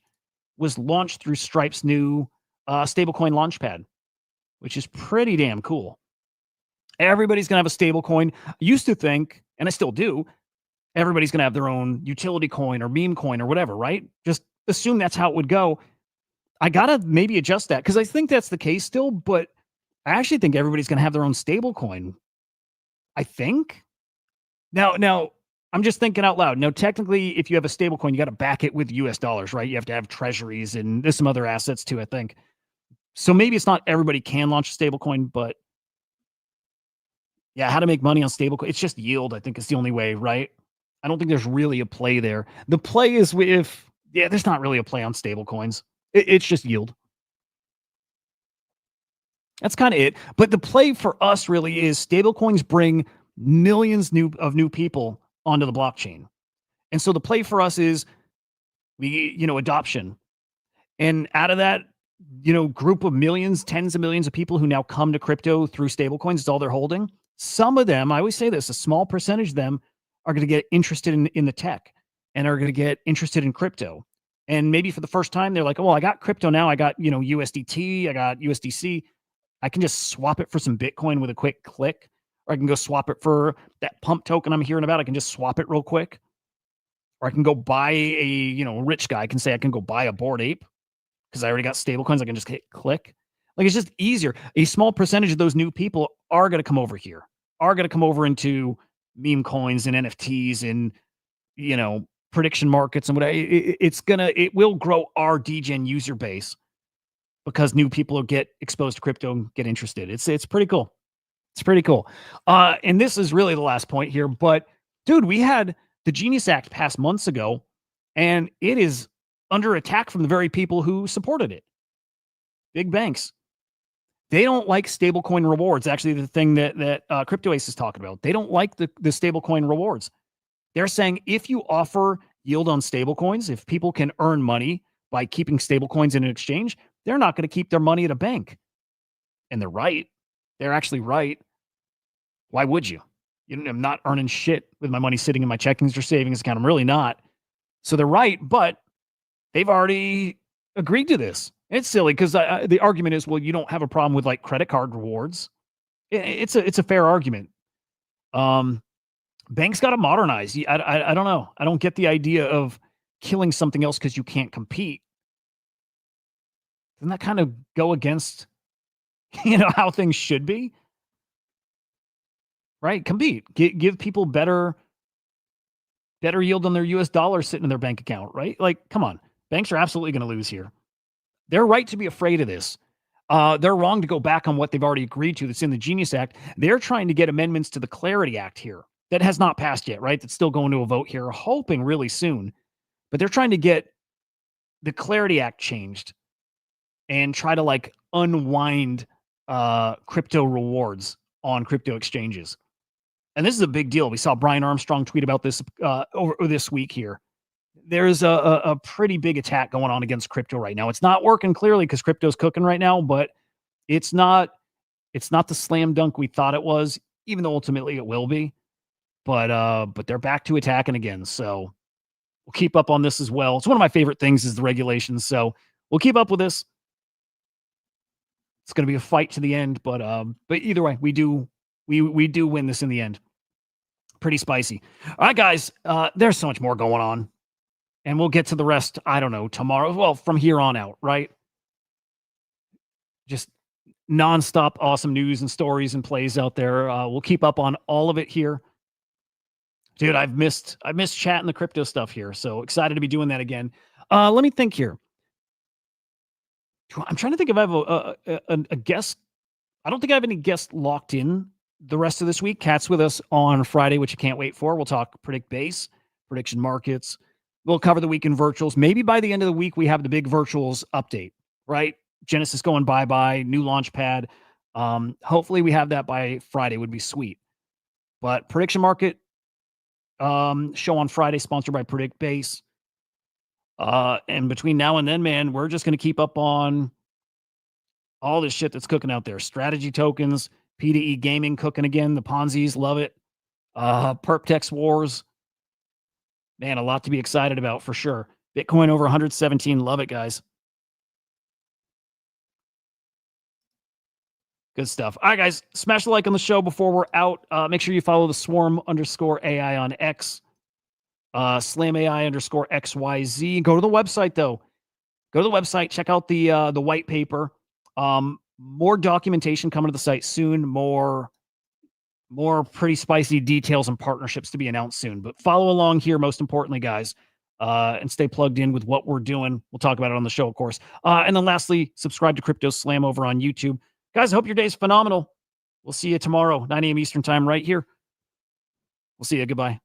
was launched through Stripe's new stablecoin launchpad, which is pretty damn cool. Everybody's going to have a stable coin. I used to think, and I still do, everybody's going to have their own utility coin or meme coin or whatever, right? Just assume that's how it would go. I got to maybe adjust that because I think that's the case still, but I actually think everybody's going to have their own stable coin. I think. Now, I'm just thinking out loud. Now, technically, if you have a stable coin, you got to back it with US dollars, right? You have to have treasuries and there's some other assets too, I think. So maybe it's not everybody can launch a stable coin, but yeah, how to make money on stablecoin. It's just yield, I think, is the only way, right? I don't think there's really a play there. The play is there's not really a play on stablecoins. It's just yield. That's kind of it. But the play for us really is stablecoins bring millions of new people onto the blockchain. And so the play for us is adoption. And out of that, group of millions, tens of millions of people who now come to crypto through stablecoins, it's all they're holding. Some of them, I always say this, a small percentage of them are going to get interested in the tech and are going to get interested in crypto. And maybe for the first time, they're like, oh, well, I got crypto now. I got, USDT, I got USDC. I can just swap it for some Bitcoin with a quick click, or I can go swap it for that pump token I'm hearing about. I can just swap it real quick. Or I can go buy a rich guy can say I can go buy a Bored Ape because I already got stable coins. I can just hit click. Like, it's just easier. A small percentage of those new people are going to come over here, are going to come over into meme coins and NFTs and, prediction markets and whatever. It will grow our DGen user base because new people will get exposed to crypto and get interested. It's pretty cool. It's pretty cool. And this is really the last point here, but dude, we had the Genius Act passed months ago and it is under attack from the very people who supported it. Big banks. They don't like stablecoin rewards. Actually, the thing that CryptoAce is talking about, they don't like the stablecoin rewards. They're saying if you offer yield on stablecoins, if people can earn money by keeping stablecoins in an exchange, they're not going to keep their money at a bank. And they're right. They're actually right. Why would you? I'm not earning shit with my money sitting in my checkings or savings account. I'm really not. So they're right, but they've already agreed to this. It's silly because the argument is, well, you don't have a problem with like credit card rewards. It's a fair argument. Banks got to modernize. I don't know. I don't get the idea of killing something else because you can't compete. Doesn't that kind of go against, how things should be? Right? Compete. Give people better yield on their US dollars sitting in their bank account, right? Like, come on. Banks are absolutely going to lose here. They're right to be afraid of this. They're wrong to go back on what they've already agreed to that's in the Genius Act. They're trying to get amendments to the Clarity Act here that has not passed yet, right? That's still going to a vote here, hoping really soon. But they're trying to get the Clarity Act changed and try to like unwind crypto rewards on crypto exchanges. And this is a big deal. We saw Brian Armstrong tweet about this over this week here. There's a pretty big attack going on against crypto right now. It's not working clearly because crypto's cooking right now, but it's not the slam dunk we thought it was, even though ultimately it will be. But they're back to attacking again. So we'll keep up on this as well. It's one of my favorite things is the regulations. So we'll keep up with this. It's going to be a fight to the end, but either way, we do win this in the end. Pretty spicy. All right, guys, there's so much more going on. And we'll get to the rest, I don't know, tomorrow. Well, from here on out, right? Just nonstop awesome news and stories and plays out there. We'll keep up on all of it here. Dude, I've missed chatting the crypto stuff here. So excited to be doing that again. Let me think here. I'm trying to think if I have a guest. I don't think I have any guests locked in the rest of this week. Cat's with us on Friday, which you can't wait for. We'll talk predict base, prediction markets. We'll cover the weekend virtuals. Maybe by the end of the week, we have the big virtuals update, right? Genesis going bye-bye, new launch pad. Hopefully we have that by Friday would be sweet. But prediction market show on Friday, sponsored by Predict Base. And between now and then, man, we're just going to keep up on all this shit that's cooking out there. Strategy tokens, PDE gaming cooking again. The Ponzi's, love it. Perptex wars. Man, a lot to be excited about for sure. Bitcoin over 117. Love it, guys. Good stuff. All right, guys. Smash the like on the show before we're out. Make sure you follow the swarm_AI on X. SlamAI _XYZ. Go to the website, though. Go to the website. Check out the white paper. More documentation coming to the site soon. More pretty spicy details and partnerships to be announced soon. But follow along here, most importantly, guys, and stay plugged in with what we're doing. We'll talk about it on the show, of course. And then lastly, subscribe to CryptoSlam over on YouTube. Guys, I hope your day's phenomenal. We'll see you tomorrow, 9 a.m. Eastern time right here. We'll see you. Goodbye.